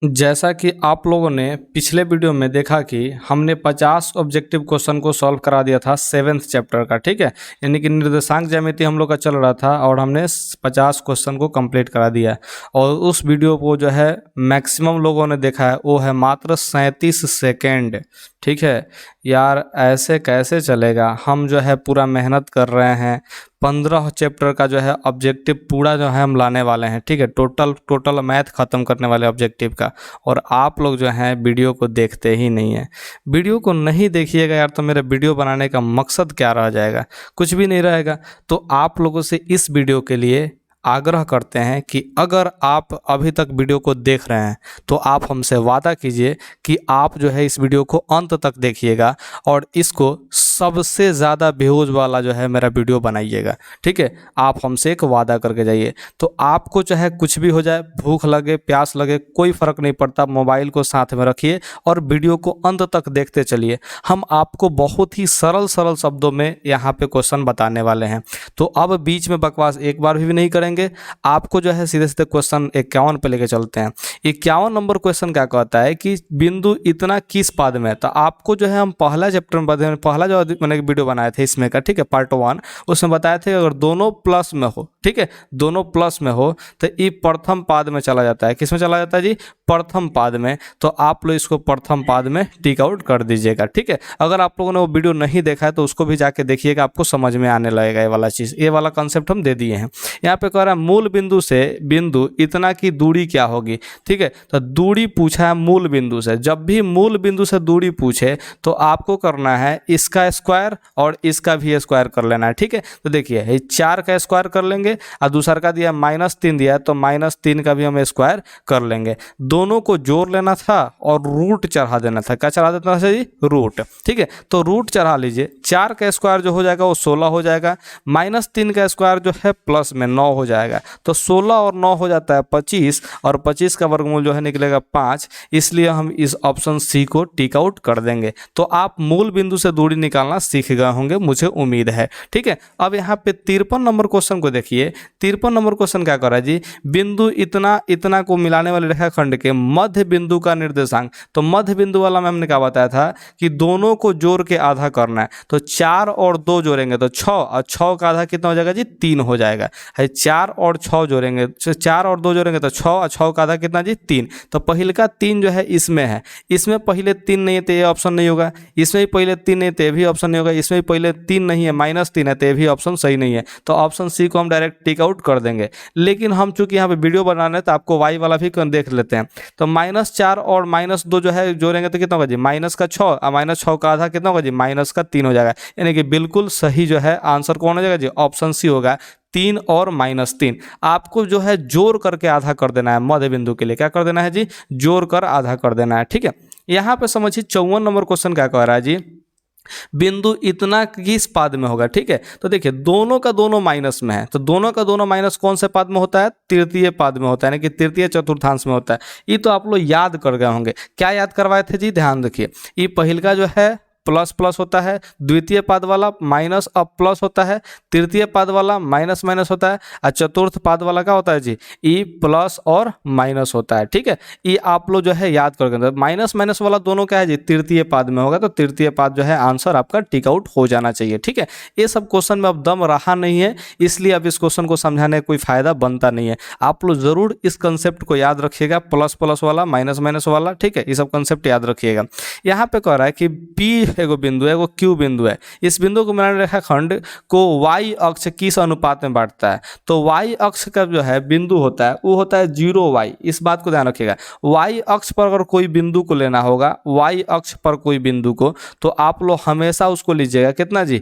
जैसा कि आप लोगों ने पिछले वीडियो में देखा कि हमने 50 ऑब्जेक्टिव क्वेश्चन को सॉल्व करा दिया था 7th चैप्टर का, ठीक है। यानी कि निर्देशांक ज्यामिति हम लोग का चल रहा था और हमने 50 क्वेश्चन को कंप्लीट करा दिया। और उस वीडियो को जो है मैक्सिमम लोगों ने देखा है वो है मात्र 37 सेकेंड, ठीक है। यार ऐसे कैसे चलेगा, हम जो है पूरा मेहनत कर रहे हैं। 15 चैप्टर का जो है ऑब्जेक्टिव पूरा जो है हम लाने वाले हैं, ठीक है। टोटल मैथ ख़त्म करने वाले ऑब्जेक्टिव का। और आप लोग जो हैं वीडियो को देखते ही नहीं हैं। वीडियो को नहीं देखिएगा यार तो मेरे वीडियो बनाने का मकसद क्या रह जाएगा, कुछ भी नहीं रहेगा। तो आप लोगों से इस वीडियो के लिए आग्रह करते हैं कि अगर आप अभी तक वीडियो को देख रहे हैं तो आप हमसे वादा कीजिए कि आप जो है इस वीडियो को अंत तक देखिएगा और इसको सबसे ज़्यादा व्यूज वाला जो है मेरा वीडियो बनाइएगा, ठीक है। आप हमसे एक वादा करके जाइए। तो आपको चाहे कुछ भी हो जाए, भूख लगे प्यास लगे कोई फ़र्क नहीं पड़ता, मोबाइल को साथ में रखिए और वीडियो को अंत तक देखते चलिए। हम आपको बहुत ही सरल शब्दों में यहाँ पे क्वेश्चन बताने वाले हैं। तो अब बीच में बकवास एक बार भी नहीं करेंगे। आपको जो है सीधे सीधे क्वेश्चन 51 पे लेके चलते हैं। 51 नंबर क्वेश्चन क्या कहता है कि बिंदु इतना किस पाद में है। तो आपको जो है हम पहला चैप्टर में पहला जो मैंने वीडियो बनाए थे इसमें का, ठीक है, पार्ट 1, उसमें बताए थे अगर दोनों प्लस में हो, ठीक है, दोनों प्लस में हो तो ये प्रथम पाद में चला जाता है। किस में चला जाता है जी? प्रथम पाद में। तो आप लोग इसको प्रथम पाद में टिक आउट कर दीजिएगा, ठीक है। अगर आप लोगों ने वो वीडियो नहीं देखा है तो उसको भी जाके देखिएगा, आपको समझ में आने लगेगा ये वाला चीज़। ये वाला कंसेप्ट हम दे दिए हैं। यहाँ पे कह रहा है मूल बिंदु से बिंदु इतना की दूरी क्या होगी, ठीक है। तो दूरी पूछा है मूल बिंदु से। जब भी मूल बिंदु से दूरी पूछे तो आपको करना है इसका स्क्वायर और इसका भी स्क्वायर कर लेना है, ठीक है। तो देखिए 4 का स्क्वायर कर लेंगे और दूसरा का दिया -3 दिया है तो -3 का भी हम स्क्वायर कर लेंगे। दोनों को जोड़ लेना था और रूट चढ़ा देना था। क्या चढ़ा देना था जी? रूट, ठीक है। तो रूट चढ़ा लीजिए। 4 का स्क्वायर जो हो जाएगा वो 16 हो जाएगा, -3 का स्क्वायर जो है प्लस में 9 हो जाएगा। तो 16 और 9 हो जाता है 25 और 25 का वर्गमूल जो है निकलेगा 5। इसलिए हम इस ऑप्शन सी को टिक आउट कर देंगे। तो आप मूल बिंदु से दूरी निकालना सीख गए होंगे, मुझे उम्मीद है, ठीक है। अब यहाँ पे 53 नंबर क्वेश्चन को देखिए। 53 नंबर क्वेश्चन क्या कर रहा है जी? बिंदु इतना को मिलाने वाले रेखाखंड के मध्य बिंदु का निर्देशांक। तो मध्य बिंदु वाला में हमने क्या बताया था कि दोनों को जोड़ के आधा करना है। तो 4 और 2 जोड़ेंगे तो 6 और 6 का आधा कितना हो जाएगा जी? 3 हो जाएगा। है 4 और 6 जोड़ेंगे, 4 और 2 जोड़ेंगे तो 6 और 6 का आधा कितना जी? 3। तो पहले का 3 जो है इसमें है, इसमें पहले 3 नहीं है तो ये ऑप्शन नहीं होगा। इसमें भी पहले 3 नहीं तो ये भी ऑप्शन नहीं होगा। इसमें भी पहले 3 नहीं है, -3 है तो ये भी ऑप्शन सही नहीं है। तो ऑप्शन सी को हम डायरेक्ट टिक आउट कर देंगे। लेकिन हम चूंकि यहाँ पे वीडियो बनाना है तो आपको वाई वाला भी देख लेते हैं। तो -4 और -2 जो है जोड़ेंगे तो कितना होगा जी? -6 और -6 का आधा कितना होगा जी? -3 हो जाएगा। यानी कि बिल्कुल सही जो है आंसर कौन हो जाएगा जी? ऑप्शन सी होगा, 3 और -3। आपको जो है जोड़ करके आधा कर देना है। मध्य बिंदु के लिए क्या कर देना है जी? जोड़ कर आधा कर देना है, ठीक है। यहाँ पे समझिए 54 नंबर क्वेश्चन क्या कह रहा है जी? बिंदु इतना किस पाद में होगा, ठीक है। तो देखिए दोनों का दोनों माइनस में है। तो दोनों का दोनों माइनस कौन से पाद में होता है? तृतीय पाद में होता है, यानी कि तृतीय चतुर्थांश में होता है। ये तो आप लोग याद कर गए होंगे। क्या याद करवाए थे जी? ध्यान रखिए। ये पहल का जो है प्लस प्लस होता है, द्वितीय पाद वाला माइनस अब प्लस होता है, तृतीय पाद वाला माइनस माइनस होता है और चतुर्थ पाद वाला क्या होता है जी? ई प्लस और माइनस होता है, ठीक है। ये आप लोग जो है याद करके, माइनस माइनस वाला दोनों क्या है जी? तृतीय पाद में होगा। तो तृतीय पाद जो है आंसर आपका टिक आउट हो जाना चाहिए, ठीक है। ये सब क्वेश्चन में अब दम रहा नहीं है, इसलिए अब इस क्वेश्चन को समझाने का कोई फायदा बनता नहीं है। आप लोग जरूर इस कंसेप्ट को याद रखिएगा, प्लस प्लस वाला माइनस माइनस वाला, ठीक है। ये सब कंसेप्ट याद रखिएगा। यहाँ पे कह रहा है कि पी एगो बिंदु है, एगो क्यू बिंदु है। इस बिंदु को मिलाने रेखाखंड को y अक्ष किस अनुपात में बांटता है? तो y अक्ष का जो है बिंदु होता है वो होता है 0y। इस बात को ध्यान रखिएगा। y अक्ष पर अगर कोई बिंदु को लेना होगा, y अक्ष पर कोई बिंदु को, तो आप लोग हमेशा उसको लीजिएगा कितना जी?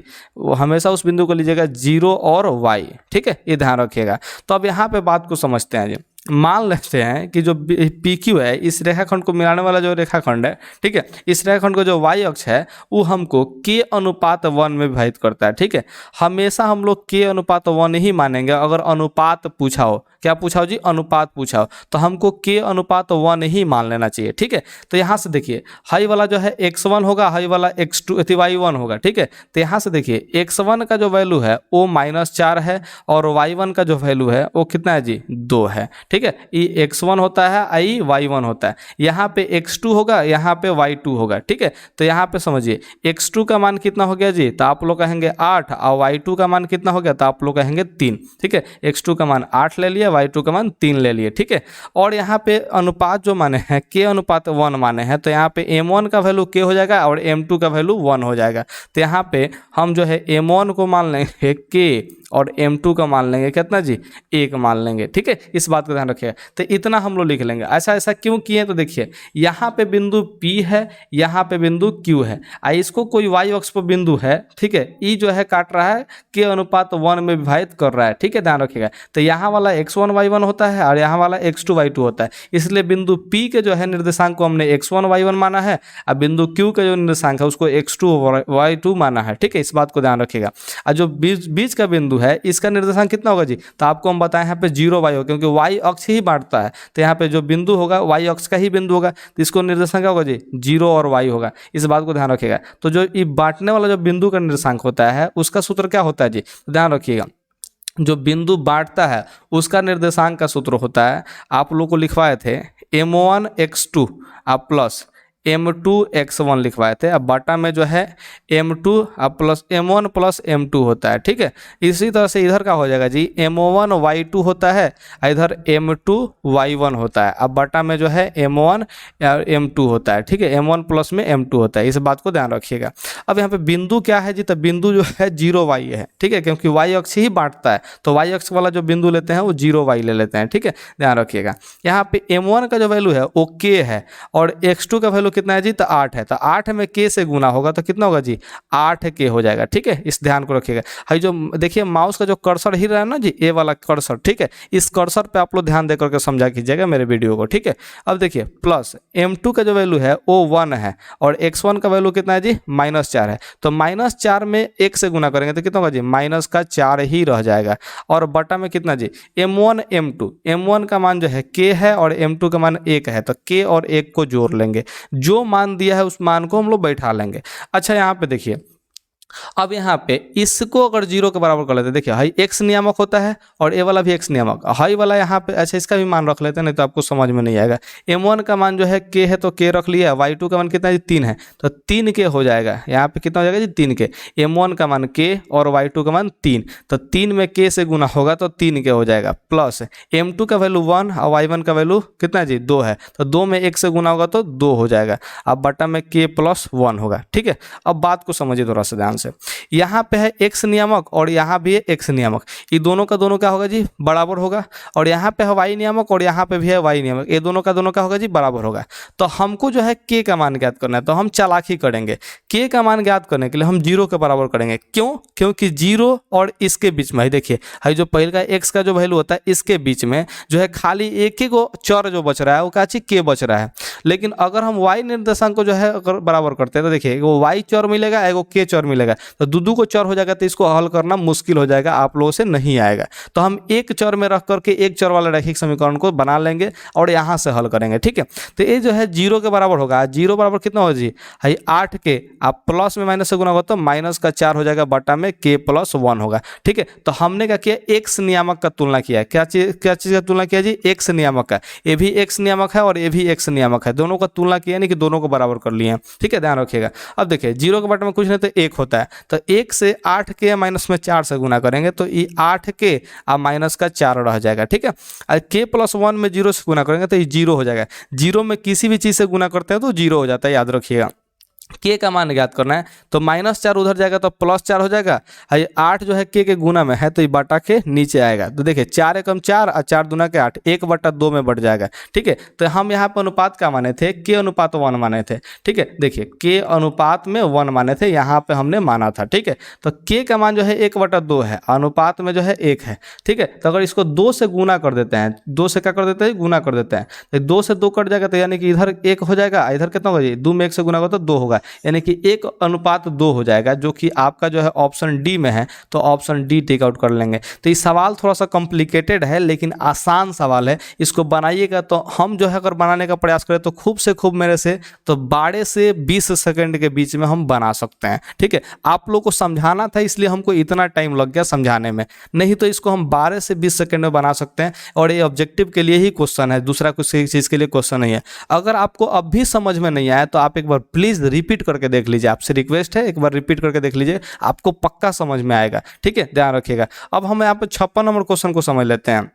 हमेशा उस बिंदु को लीजिएगा 0 और y, ठीक है। ये ध्यान रखिएगा। तो अब यहाँ पे बात को समझते हैं जी। मान लेते हैं कि जो पी क्यू है, इस रेखाखंड को मिलाने वाला जो रेखाखंड है, ठीक है, इस रेखाखंड को जो वाई अक्ष है वो हमको k अनुपात 1 में विभाजित करता है, ठीक है। हमेशा हम लोग k अनुपात 1 ही मानेंगे। अगर अनुपात पूछा हो, क्या पूछा हो जी? अनुपात पूछा हो, तो हमको k अनुपात 1 ही मान लेना चाहिए, ठीक है। तो यहाँ से देखिए हाई वाला जो है x1 होगा, हाई वाला x2 y1 होगा, ठीक है। तो यहाँ से देखिए x1 का जो वैल्यू है वो -4 है और y1 का जो वैल्यू है वो कितना है जी? 2 है, ठीक है, ई x1 होता है, आई y1 होता है। यहाँ पे x2 होगा, यहाँ पे y2 होगा। ठीक है, तो यहाँ पे समझिए x2 का मान कितना हो गया जी, तो आप लोग कहेंगे 8, और y2 का मान कितना हो गया, तो आप लोग कहेंगे 3। ठीक है, x2 का मान 8 ले लिए, y2 का मान 3 ले लिए। ठीक है, और यहाँ पे अनुपात जो माने हैं k अनुपात 1 माने हैं, तो यहाँ पे m1 का वैल्यू k हो जाएगा और m2 का वैल्यू 1 हो जाएगा। तो यहाँ पे हम जो है m1 को मान लेंगे k और m2 का मान लेंगे कितना जी, 1 मान लेंगे। ठीक है, इस बात का ध्यान रखिएगा। तो इतना हम लोग लिख लेंगे। ऐसा क्यों किए, तो देखिए यहाँ पे बिंदु P है, यहाँ पे बिंदु Q है, इसको कोई y अक्ष पर बिंदु है। ठीक है, ई जो है काट रहा है k अनुपात 1 में विभाजित कर रहा है। ठीक है, ध्यान रखिएगा। तो यहाँ वाला x1 y1 होता है और यहाँ वाला x2 y2 होता है, इसलिए बिंदु P के जो है निर्देशांक को हमने x1 y1 माना है, और बिंदु Q का जो निर्देशांक है उसको x2 y2 माना है। ठीक है, इस बात को ध्यान रखिएगा। और जो बीच का बिंदु है इसका निर्देशांक कितना होगा जी, तो आपको हम बताएं यहाँ पे 0 y होगा, क्योंकि y अक्ष ही बांटता है। तो यहाँ पे जो बिंदु होगा y अक्ष का ही बिंदु होगा, तो इसको निर्देशांक क्या होगा जी, 0 और y होगा। इस बात को ध्यान रखिएगा। तो जो ये बांटने वाला जो बिंदु का निर्देशांक होता है उसका सूत्र क्या होता है जी, तो ध्यान रखिएगा। जो बिंदु बांटता है उसका निर्देशांक का सूत्र होता है, आप लोग को लिखवाए थे m1 x2 आप प्लस m2 x1 लिखवाए थे। अब बाटा में जो है m2 plus m1 plus m2 होता है। ठीक है, इसी तरह से इधर का हो जाएगा जी m1 y2 होता है, इधर m2 y1 होता है। अब बाटा में जो है m1 m2 होता है। ठीक है, m1 प्लस में m2 होता है, इस बात को ध्यान रखिएगा। अब यहाँ पे बिंदु क्या है जी, तो बिंदु जो है 0 y है। ठीक है, क्योंकि y अक्ष ही बांटता है, तो y अक्ष वाला जो बिंदु लेते हैं वो 0 y ले लेते हैं। ठीक है, ध्यान रखिएगा। यहाँ पे m1 का जो वैल्यू है वो k है, और x2 का वैल्यू कितना है जी, तो 8 है। तो 8 में k से गुना होगा तो कितना होगा जी, 8k हो जाएगा। ठीक है, इस ध्यान को रखिएगा। हाई जो देखिए माउस का जो कर्सर हिल रहा है ना जी, ए वाला कर्सर, ठीक है, इस कर्सर पे आप लोग ध्यान देकर के समझा कीजिएगा मेरे वीडियो को। ठीक है, अब देखिए प्लस m2 का जो वैल्यू है वो 1 है, और x1 का वैल्यू कितना है जी, -4 है। तो -4 में 1 से गुना करेंगे तो कितना होगा जी, -4 ही रह जाएगा। और बटा में कितना जी, m1 m1 का मान जो है k है और m2 का मान 1 है, तो k और 1 को जोड़ लेंगे, जो मान दिया है उस मान को हम लोग बैठा लेंगे। अच्छा, यहाँ पे देखिए अब यहाँ पे इसको अगर 0 के बराबर कर लेते हैं, देखिए हाई x नियामक होता है और ए वाला भी x नियामक, हाई वाला यहाँ पे अच्छा इसका भी मान रख लेते हैं, नहीं तो आपको समझ में नहीं आएगा। m1 का मान जो है k है तो k रख लिया, y2 का मान कितना है 3 है, तो 3k हो जाएगा। यहाँ पे कितना हो जाएगा जी, 3k। m1 का मान k और y2 का मान 3, तो 3 में k से गुना होगा तो 3k हो जाएगा। प्लस m2 का वैल्यू 1 और y1 का वैल्यू कितना है जी, 2 है, तो 2 में 1 से गुना होगा तो 2 हो जाएगा। अब बटा में k + 1 होगा। ठीक है, अब बात को समझिए थोड़ा सा ध्यान से। यहाँ पे है x नियामक और यहाँ भी है x नियामक, ये दोनों का दोनों क्या होगा जी, बराबर होगा। और यहाँ पे है y नियामक और यहाँ पे भी है y नियामक, ये दोनों का दोनों क्या होगा जी, बराबर होगा। तो हमको जो है k का मान ज्ञात करना है, तो हम चालाकी करेंगे। k का मान ज्ञात करने के लिए हम 0 के बराबर करेंगे। क्यों, क्योंकि 0 और इसके बीच में देखिए है जो पहले का x का जो वैल्यू होता है इसके बीच में जो है खाली एक ही को चर जो बच रहा है वो क्या चीज, k बच रहा है। लेकिन अगर हम y निर्देशांक को जो है अगर बराबर करते हैं तो देखिए एगो y चर मिलेगा, एगो k चर मिलेगा, तो दो को चर हो जाएगा, तो इसको हल करना मुश्किल हो जाएगा, आप लोगों से नहीं आएगा। तो हम एक चर में रख करके एक चर वाले रैखिक समीकरण को बना लेंगे और यहाँ से हल करेंगे। ठीक है, तो ये जो है 0 के बराबर होगा। 0 बराबर कितना होगा जी, है 8 के, आप प्लस में माइनस से गुना होगा तो -4 हो जाएगा, बटा में k + 1 होगा। ठीक है, तो हमने क्या किया, x नियामक का तुलना किया। क्या चीज़ का तुलना किया जी, x नियामक का। ये भी x नियामक है और ये भी x नियामक है, दोनों का तुलना किया, नहीं कि दोनों को बराबर कर लिए। ठीक है, ध्यान रखिएगा। अब देखिए 0 के बटे में कुछ नहीं तो 1 होता है, तो 1 से 8k माइनस में 4 से गुना करेंगे तो ये 8k और -4 रह जाएगा। ठीक है, और k + 1 में 0 से गुना करेंगे तो ये 0 हो जाएगा। 0 में किसी भी चीज़ से गुना करते हैं तो 0 हो जाता है, याद रखिएगा। k का मान ज्ञात करना है तो -4 उधर जाएगा तो +4 हो जाएगा। ये 8 जो है k के गुना में है तो ये बटा के नीचे आएगा। तो देखिए 4 एकम 4 और 4 दूना के 8, 1/2 में बढ़ जाएगा। ठीक है, तो हम यहाँ पर अनुपात क्या माने थे, k अनुपात 1 माने थे। ठीक है, देखिए k अनुपात में 1 माने थे, यहाँ पे हमने माना था। ठीक है, तो k का मान जो है 1/2 है, अनुपात में जो है 1 है। ठीक है, तो अगर इसको 2 से गुना कर देते हैं, 2 से क्या कर देते हैं, गुना कर देते हैं, तो 2 से 2 कट जाएगा, तो यानी कि इधर 1 हो जाएगा, इधर कितना होगा जी, 2 में 1 से गुना होगा तो 2 होगा। होगा, यानी कि 1:2 हो जाएगा, जो कि आपका जो है ऑप्शन डी में है, तो ऑप्शन डी टिक आउट कर लेंगे। तो ये सवाल थोड़ा सा कॉम्प्लिकेटेड है लेकिन आसान सवाल है, इसको बनाइएगा तो हम जो है अगर बनाने का प्रयास करें तो खूब से खूब मेरे से तो 12 से 20 सेकंड के बीच में हम बना सकते हैं। ठीक है, आप लोग को समझाना था इसलिए हमको इतना टाइम लग गया समझाने में, नहीं तो इसको हम 12 से 20 सेकंड में बना सकते हैं। और ये ऑब्जेक्टिव के लिए ही क्वेश्चन है, दूसरा किसी चीज़ के लिए क्वेश्चन नहीं है। अगर आपको अब भी समझ में नहीं आया तो आप एक बार प्लीज़ रिपीट करके देख लीजिए, आपसे रिक्वेस्ट है एक बार रिपीट करके देख लीजिए, आपको पक्का समझ में आएगा। ठीक है, ध्यान रखिएगा। अब हम यहाँ पे 56 नंबर क्वेश्चन को समझ लेते हैं।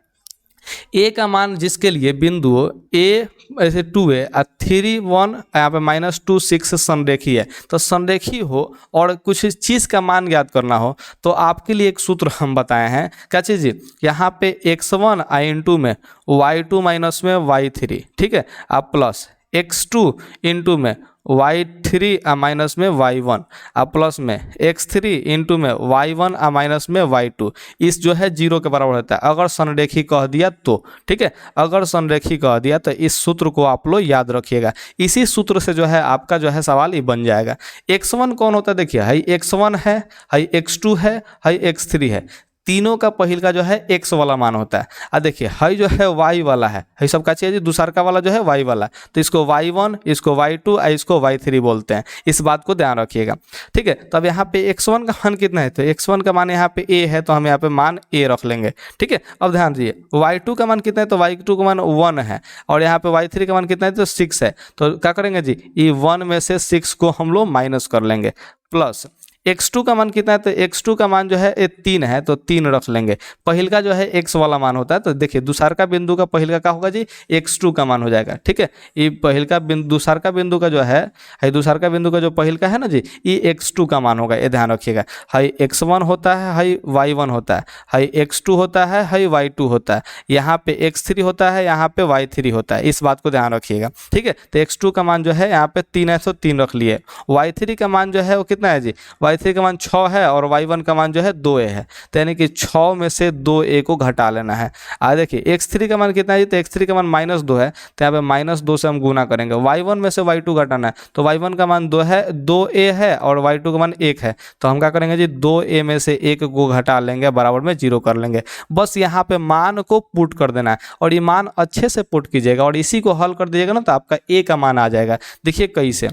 ए का मान जिसके लिए बिंदु ए ऐसे 2 और 3 1 यहाँ पे -2 6 संरेखी है, तो संरेखी हो और कुछ चीज़ का मान ज्ञात करना हो तो आपके लिए एक सूत्र हम बताए हैं। क्या चीज़ जी, यहाँ पे x1 इंटू में y2 माइनस में y3, ठीक है, आप प्लस x2 इंटू में y3 माइनस में y1 प्लस में x3 इंटू में y1 माइनस में y2, इस जो है 0 के बराबर होता है अगर संरेखी कह दिया तो। ठीक है, अगर संरेखी कह दिया तो इस सूत्र को आप लोग याद रखिएगा, इसी सूत्र से जो है आपका जो है सवाल ये बन जाएगा। x1 कौन होता है, देखिए हाई x1 है, हाई x2 है, हाई x3 है, तीनों का पहिल का जो है x वाला मान होता है। देखिए हाई जो है y वाला है, हाई सबका चाहिए दूसरा का वाला जो है y वाला, तो इसको y1, इसको y2 और इसको y3 बोलते हैं, इस बात को ध्यान रखिएगा। ठीक है, तब यहाँ पे x1 का मान कितना है, तो x1 का मान यहाँ पे a है, तो हम यहाँ पे मान a रख लेंगे। ठीक है, अब ध्यान दीजिए y2 का मान कितना है, तो y2 का मान 1 है, और यहाँ पे y3 का मान कितना है, तो 6 है। तो क्या करेंगे जी, ये 1 में से 6 को हम लोग माइनस कर लेंगे, प्लस x2 का मान कितना है, तो x2 का मान जो है ये 3 है, तो 3 रख लेंगे। पहिल का जो है x वाला मान होता है, तो देखिए दूसर का बिंदु का पहिल का क्या होगा जी, x2 का मान हो जाएगा। ठीक है, ये पहिल का बिंदु दूसर का बिंदु का जो है, दूसर का बिंदु का जो पहिल का है ना जी, ये x2 का मान होगा, ये ध्यान रखिएगा। हाई x1 होता है, हाई y1 होता है, हाई x2 होता है, हाई y2 होता है, यहाँ पे x3 होता है, यहाँ पे y3 होता है, इस बात को ध्यान रखिएगा। ठीक है, तो x2 का मान जो है यहाँ पे 3 है, तो 3 रख लिए। y3 का मान जो है वो कितना है जी, y3 का मान 6 है और y1 का मान जो है 2a है, तो यानी कि 6 में से 2a को घटा लेना है। देखिए x3 का मान कितना है, तो x3 का मान -2 है, तो यहाँ पे -2 से हम गुना करेंगे। y1 में से y2 घटाना है, तो y1 का मान 2 है, 2a है, और y2 का मान 1 है, तो हम क्या करेंगे जी, 2a में से 1 को घटा लेंगे, बराबर में 0 कर लेंगे। बस यहाँ पे मान को पुट कर देना है, और ये मान अच्छे से पुट कीजिएगा और इसी को हल कर दीजिएगा ना, तो आपका a का मान आ जाएगा। देखिए कैसे,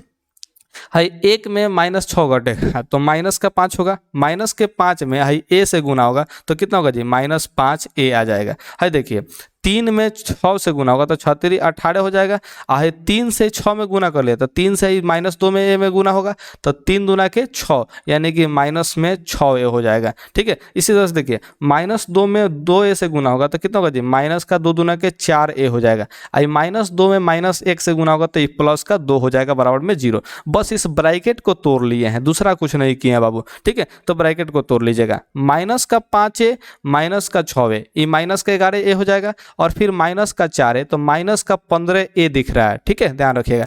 हाई 1 में -6 घटेगा तो -5 होगा, -5 में हाई a से गुना होगा तो कितना होगा जी, -5a आ जाएगा। हाई देखिए 3 में 6 से गुना होगा तो 6 3 18 हो जाएगा। 3 से 6 में गुना कर लिया तो 3 से -2 में a में गुना होगा, तो 3 दूना के 6, यानी कि माइनस में 6a हो जाएगा। ठीक है, इसी तरह से देखिए -2 में 2a से गुना होगा तो कितना होगा जी, -2 दूना के 4a हो जाएगा। -2 में -1 से गुना होगा तो ये +2 हो जाएगा, बराबर में 0। बस इस ब्रैकेट को तोड़ लिए हैं, दूसरा कुछ नहीं किए हैं बाबू। ठीक है, तो ब्रैकेट को तोड़ लीजिएगा, -5a -6a, ये -11a हो जाएगा, और फिर -4 है तो -15a दिख रहा है। ठीक है, ध्यान रखिएगा।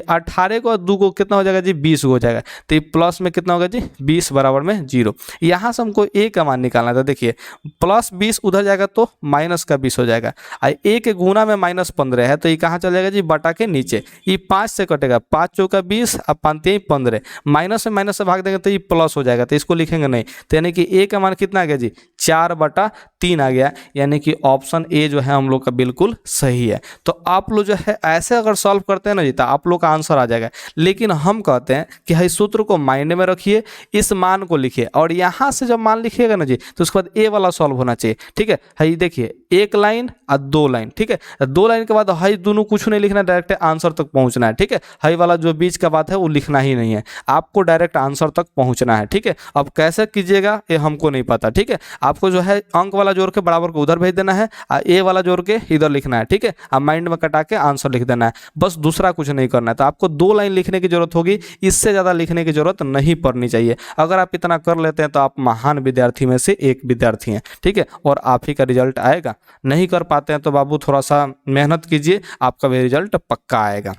18 को 2 को कितना हो जाएगा जी, 20 हो जाएगा, तो ये प्लस में कितना होगा जी, 20 बराबर में 0। यहाँ से हमको a का मान निकालना था। देखिए +20 उधर जाएगा तो -20 हो जाएगा, a के गुना में -15 है, तो ये कहाँ चल जाएगा जी, बटा के नीचे, ये 5 से कटेगा, 5 चौका 20 अब 5 15, माइनस से भाग देंगे तो ये प्लस हो जाएगा, तो इसको लिखेंगे नहीं, तो यानी कि a का मान कितना आ गया जी, 4/3 आ गया, यानी कि ऑप्शन ए जो है हम लोग का बिल्कुल सही है। तो आप लोग जो है ऐसे अगर सॉल्व करते हैं ना जी, तो आप लोग का आंसर आ जाएगा। लेकिन हम कहते हैं कि इस सूत्र को माइंड में रखिए, इस मान को लिखिए, और यहाँ से जब मान लिखिएगा ना जी, तो उसके बाद ए वाला सॉल्व होना चाहिए। ठीक है, देखिए 1 लाइन और 2 लाइन। ठीक है, 2 लाइन के बाद हाई दोनों कुछ नहीं लिखना, डायरेक्ट आंसर तक पहुँचना है। ठीक है, हाई वाला जो बीच का बात है वो लिखना ही नहीं है, आपको डायरेक्ट आंसर तक पहुँचना है। ठीक है, अब कैसे कीजिएगा ये हमको नहीं पता। ठीक है, आपको जो है अंक वाला जोड़ के बराबर को उधर भेज देना है, ए वाला जोड़ के इधर लिखना है। ठीक है, अब माइंड में कटा के आंसर लिख देना है, बस दूसरा कुछ नहीं करना है। तो आपको 2 लाइन लिखने की जरूरत होगी, इससे ज़्यादा लिखने की जरूरत नहीं पड़नी चाहिए। अगर आप इतना कर लेते हैं तो आप महान विद्यार्थी में से एक विद्यार्थी हैं। ठीक है, और आप ही का रिजल्ट आएगा। नहीं कर पाते हैं तो बाबू थोड़ा सा मेहनत कीजिए, आपका भी रिजल्ट पक्का आएगा।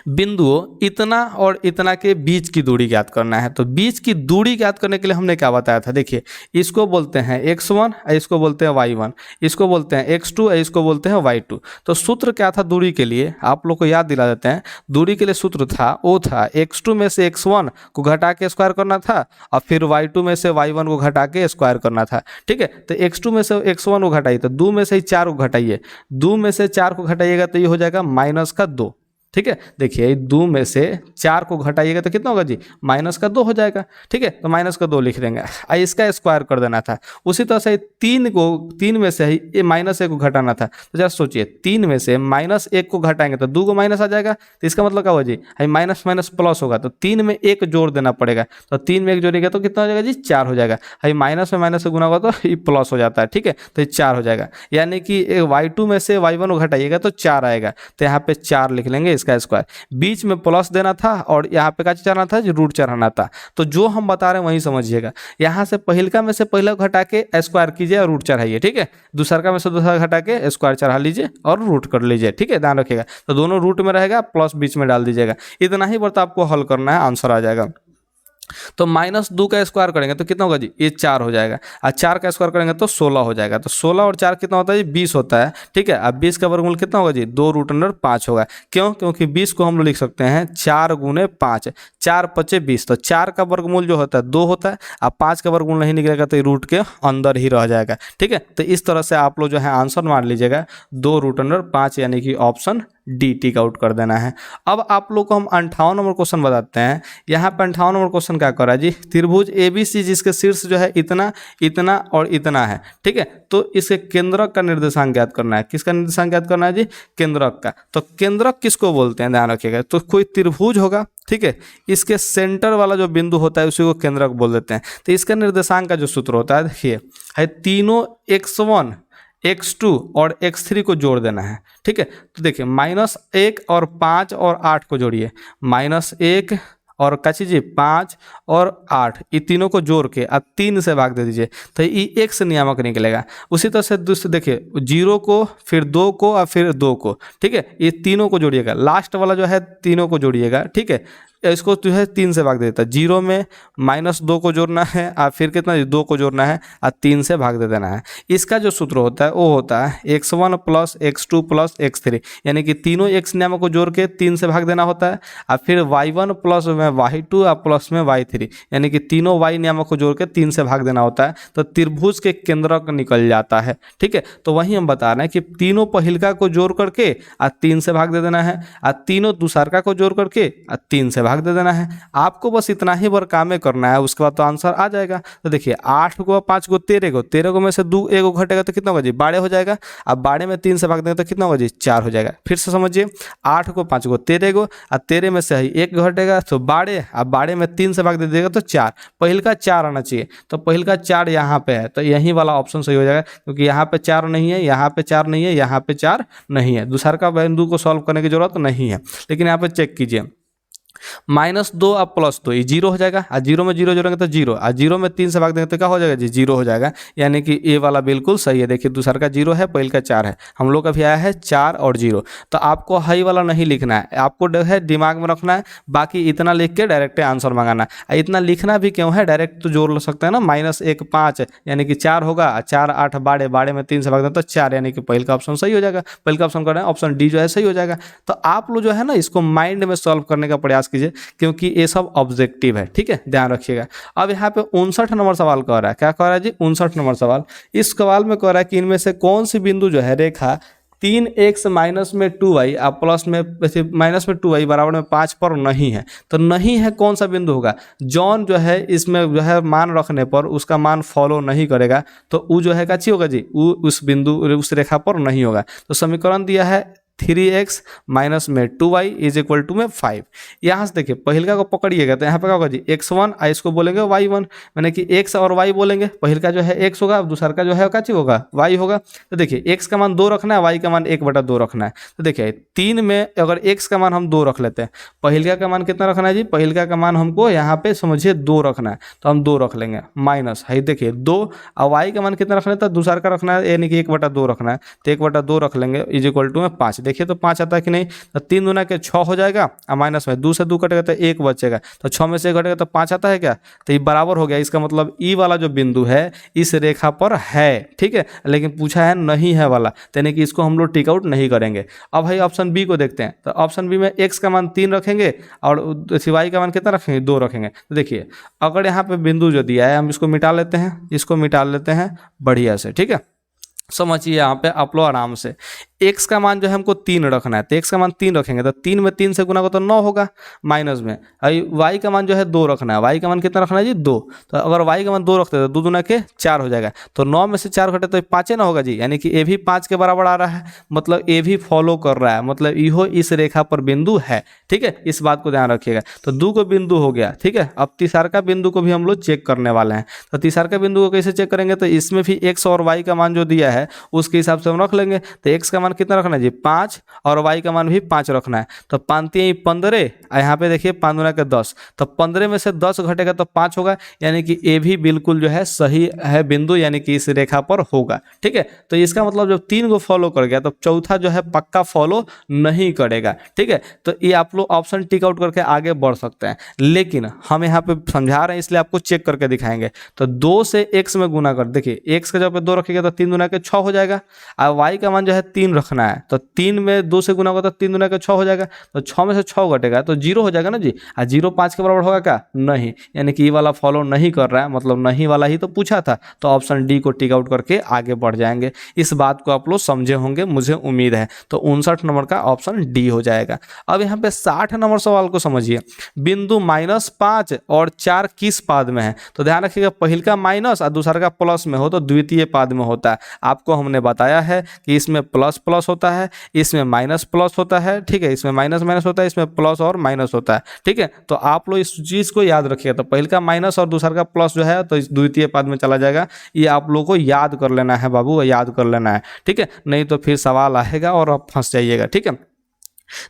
बिंदुओं इतना और इतना के बीच की दूरी ज्ञात करना है। तो बीच की दूरी ज्ञात करने के लिए हमने क्या बताया था, देखिए इसको बोलते हैं x1, इसको बोलते हैं y1, इसको बोलते हैं x2, इसको बोलते हैं y2। तो सूत्र क्या था दूरी के लिए, आप लोग को याद दिला देते हैं। दूरी के लिए सूत्र था, वो था x2 में से x1 को घटा के स्क्वायर करना था और फिर y2 में से y1 को घटा के स्क्वायर करना था। ठीक है, तो x2 में से x1 को घटाइए तो 2 में से 4 को घटाइए, 2 में से 4 को घटाइएगा तो ये हो जाएगा -2। ठीक है, देखिए 2 में से 4 को घटाइएगा तो कितना होगा जी, -2 हो जाएगा। ठीक है, तो -2 लिख देंगे। इसका स्क्वायर कर देना था। उसी तरह से 3 में से ये -1 को घटाना था। तो जरा सोचिए 3 में से -1 को घटाएंगे तो 2 को माइनस आ जाएगा। तो इसका मतलब क्या होगा जी, माइनस माइनस प्लस होगा। तो 3 में 1 जोड़ देना पड़ेगा। तो 3 में 1 जोड़ेगा तो कितना हो जाएगा जी, 4 हो जाएगा। माइनस में माइनस से गुना होगा तो ये प्लस हो जाता है। ठीक है, तो ये 4 हो जाएगा। यानी कि y2 में से y1 को घटाइएगा तो 4 आएगा। तो यहाँ पे 4 लिख लेंगे इसका स्क्वायर। बीच में प्लस देना था और यहाँ पे क्या चढ़ाना था, जो रूट चढ़ाना था। तो जो हम बता रहे हैं वही समझिएगा। यहाँ से पहिलका में से पहला घटा के स्क्वायर कीजिए और रूट चढ़ाइए। ठीक है, दूसरा में से दूसरा घटा के स्क्वायर चढ़ा लीजिए और रूट कर लीजिए। ठीक है, ध्यान रखिएगा। तो दोनों रूट में रहेगा, प्लस बीच में डाल दीजिएगा। इतना ही बर्ता आपको हल करना है, आंसर आ जाएगा। तो -2 का स्क्वायर करेंगे तो कितना होगा जी, ये 4 हो जाएगा। और 4 का स्क्वायर करेंगे तो 16 हो जाएगा। तो 16 और 4 कितना होता है जी, 20 होता है। ठीक है, अब 20 का वर्गमूल कितना होगा जी, 2√5 होगा। क्यों, क्योंकि 20 को हम लोग लिख सकते हैं 4 × 5, 4 × 5 = 20। तो 4 का वर्गमूल जो होता है 2 होता है। अब 5 का वर्गमूल नहीं निकलेगा तो रूट के अंदर ही रह जाएगा। ठीक है, तो इस तरह से आप लोग जो है आंसर मान लीजिएगा 2√5, यानी कि ऑप्शन डी टिक आउट कर देना है। अब आप लोग को हम 58 नंबर क्वेश्चन बताते हैं। यहाँ पे 58 नंबर क्वेश्चन क्या कर रहा है जी, त्रिभुज ABC जिसके शीर्ष जो है इतना, इतना और इतना है। ठीक है, तो इसके केंद्रक का निर्देशांक ज्ञात करना है। किसका निर्देशांक ज्ञात करना है जी, केंद्रक का। तो केंद्रक किसको बोलते हैं, ध्यान रखिएगा। तो कोई त्रिभुज होगा, ठीक है, इसके सेंटर वाला जो बिंदु होता है उसी को केंद्रक बोल देते हैं। तो इसका निर्देशांक का जो सूत्र होता है, देखिए है तीनों x1 x2 और x3 को जोड़ देना है। ठीक है, तो देखिए -1 और 5 और 8 को जोड़िए, -1 और क्या चीज़िए 5 और 8, ये तीनों को जोड़ के अब 3 से भाग दे दीजिए तो ये x नियामक निकलेगा। उसी तरह से दूसरे देखिए 0 को, फिर 2 को और फिर 2 को। ठीक है, ये तीनों को जोड़िएगा, लास्ट वाला जो है तीनों को जोड़िएगा। ठीक है, इसको जो है 3 से भाग दे देता है। 0 में -2 को जोड़ना है और फिर कितना 2 को जोड़ना है और 3 से भाग दे देना है। इसका जो सूत्र होता है वो होता है x1 + x2 + x3, यानी कि तीनों x नियामक को जोड़ के 3 से भाग देना होता है। और फिर y1 + y2 और प्लस में y3, यानी कि तीनों y नियामक को जोड़ के 3 से भाग देना होता है। तो त्रिभुज के केंद्रक निकल जाता है। ठीक है, तो वही हम बता रहे हैं कि तीनों पहिलका को जोड़ करके और 3 से भाग दे देना है और तीनों दूसरका को जोड़ करके और 3 से भाग दे देना है। आपको बस इतना ही बार काम करना है, उसके बाद तो आंसर आ जाएगा। तो देखिए 8 को 5 को 13 को में से 2 1 को घटेगा तो कितना होगा जी, 12 हो जाएगा। अब 12 में 3 से भाग देंगे तो कितना होगा जी, 4 हो जाएगा। फिर से समझिए 8 को 5 को 13 को और 13 में से 1 घटेगा तो 12। अब 12 में 3 से भाग दे देगा तो 4, पहिलका 4 आना चाहिए। तो पहिलका 4 यहाँ पे है, तो यही वाला ऑप्शन सही हो जाएगा, क्योंकि यहाँ पे 4 नहीं है, यहाँ पे 4 नहीं है, यहाँ पे 4 नहीं है। दूसरा का बिंदु को सॉल्व करने की जरूरत नहीं है। लेकिन यहाँ पे चेक कीजिए -2 और +2 ये 0 हो जाएगा। और 0 में 0 जोड़ेंगे तो 0, और 0 में 3 से भाग देंगे तो क्या हो जाएगा जी, 0 हो जाएगा। यानी कि ये वाला बिल्कुल सही है। देखिए दूसरा का 0 है, पहिल का 4 है, हम लोग का भी आया है 4 और 0। तो आपको हाई वाला नहीं लिखना है, आपको जो है दिमाग में रखना है। बाकी इतना लिख के डायरेक्ट आंसर मंगाना है। इतना लिखना भी क्यों है, डायरेक्ट तो जोड़ सकते हैं ना, -1 5 यानी कि 4 होगा, 4 8 12, 12 में 3 से भाग दें तो 4, यानी कि पहिल का ऑप्शन सही हो जाएगा। पहिल का ऑप्शन कर रहे हैं, ऑप्शन डी जो है सही हो जाएगा। तो आप लोग जो है ना इसको माइंड में सॉल्व करने का प्रयास कीजिए, क्योंकि ये सब ऑब्जेक्टिव है। ठीक है, ध्यान रखिएगा। अब यहाँ पे 59 नंबर सवाल कह रहा है, क्या कह रहा है जी, 59 नंबर सवाल। इस सवाल में कह रहा है कि इनमें से कौन सी बिंदु जो है रेखा 3x - 2y और प्लस में -2y बराबर में 5 पर नहीं है। तो नहीं है कौन सा बिंदु होगा, जॉन जो है इसमें जो है मान रखने पर उसका मान फॉलो नहीं करेगा, तो वो जो है क्या होगा जी, वो उस बिंदु उस रेखा पर नहीं होगा। तो समीकरण दिया है 3x - 2y = 5। यहाँ से देखिए पहिलका को पकड़िएगा तो यहाँ पे क्या होगा जी, x1 और इसको बोलेंगे y1, मैंने कि x और y बोलेंगे। पहिलका जो है x होगा, दूसरा का जो है क्या चीज होगा, y होगा। तो देखिए x का मान 2 रखना है, y का मान 1/2 रखना है। तो देखिए 3 में अगर x का मान हम 2 रख लेते हैं, पहिलका का मान कितना रखना है जी, पहिलका का मान हमको यहाँ पे समझिए 2 रखना है, तो हम 2 रख लेंगे। माइनस है देखिए 2 और y का मान कितना रखना है, तो दूसरा का रखना है, यानी कि 1/2 रखना है, तो 1/2 रख लेंगे = 5। देखिए तो 5 आता है कि नहीं, तो 3 दूना के 6 हो जाएगा और माइनस में 2 से 2 कटेगा तो 1 बचेगा, तो 6 में से 1 घटेगा तो 5 आता है क्या, तो ये बराबर हो गया। इसका मतलब ई वाला जो बिंदु है इस रेखा पर है, ठीक है, लेकिन पूछा है नहीं है वाला, यानी कि इसको हम लोग टिक आउट नहीं करेंगे। अब भाई ऑप्शन बी को देखते हैं, तो ऑप्शन बी में x का मान 3 रखेंगे और y का मान कितना रखेंगे, 2 रखेंगे। तो देखिए अगर यहाँ पे बिंदु जो दिया है हम इसको मिटा लेते हैं, इसको मिटा लेते हैं बढ़िया से, ठीक है। समझिए यहाँ पे आप लोग आराम से, x का मान जो है हमको 3 रखना है, तो x का मान 3 रखेंगे तो 3 में 3 से गुना को तो 9 होगा माइनस में। y का मान जो है 2 रखना है, y का मान कितना रखना है जी 2, तो अगर y का मान 2 रखते तो 2 दूना के 4 हो जाएगा, तो 9 में से 4 घटे तो 5 ना होगा जी, यानी कि ए भी 5 के बराबर आ रहा है, मतलब ए भी फॉलो कर रहा है, मतलब इहो इस रेखा पर बिंदु है, ठीक है, इस बात को ध्यान रखिएगा। तो 2 को बिंदु हो गया, ठीक है। अब तीसरा बिंदु को भी हम लोग चेक करने वाले हैं, तो तीसरा बिंदु को कैसे चेक करेंगे, तो इसमें भी x और y का मान जो दिया है उसके हिसाब से हम रख लेंगे। तो x का मान कितना रखना है जी 5 और y का मान भी 5 रखना है, तो 5 15, यहाँ पे देखिए 5 दूना के 10, तो 15 में से 10 घटेगा तो 5 होगा, यानी कि ए भी बिल्कुल जो है सही है बिंदु, यानी कि इस रेखा पर होगा, ठीक है। तो इसका मतलब जब 3 को फॉलो कर गया तो चौथा जो है पक्का फॉलो नहीं करेगा, ठीक है। तो ये आप लोग ऑप्शन टिक आउट करके आगे बढ़ सकते हैं, लेकिन हम यहाँ पे समझा रहे हैं इसलिए आपको चेक करके दिखाएंगे। तो 2 से x में गुना कर, देखिए x का जब 2 रखिएगा तो 3 दूना के 6 हो जाएगा, और y का मान जो है 3 रखना है, तो 3 में 2 से गुना होगा तो 3 दूना के 6 हो जाएगा, तो 6 में से 6 घटेगा तो 0 हो जाएगा ना जी, और 0 5 के बराबर होगा क्या, नहीं, यानी कि ये वाला फॉलो नहीं कर रहा है, मतलब नहीं वाला ही तो पूछा था, तो ऑप्शन डी को टिक आउट करके आगे बढ़ जाएंगे। इस बात को आप लोग समझे होंगे मुझे उम्मीद है, तो 59 नंबर का ऑप्शन डी हो जाएगा। अब यहाँ पे 60 नंबर सवाल को समझिए, बिंदु -5 और 4 किस पाद में है, तो ध्यान रखिएगा पहल का माइनस और दूसरा का प्लस में हो तो द्वितीय पाद में होता है। आपको हमने बताया है कि इसमें प्लस प्लस होता है, इसमें माइनस प्लस होता है, ठीक है, इसमें माइनस माइनस होता है, इसमें प्लस और माइनस होता है, ठीक है। तो आप लोग इस चीज़ को याद रखिएगा, तो पहल का माइनस और दूसरा का प्लस जो है तो इस द्वितीय पाद में चला जाएगा, ये आप लोग को याद कर लेना है बाबू, याद कर लेना है, ठीक है, नहीं तो फिर सवाल आएगा और आप फंस जाइएगा, ठीक है।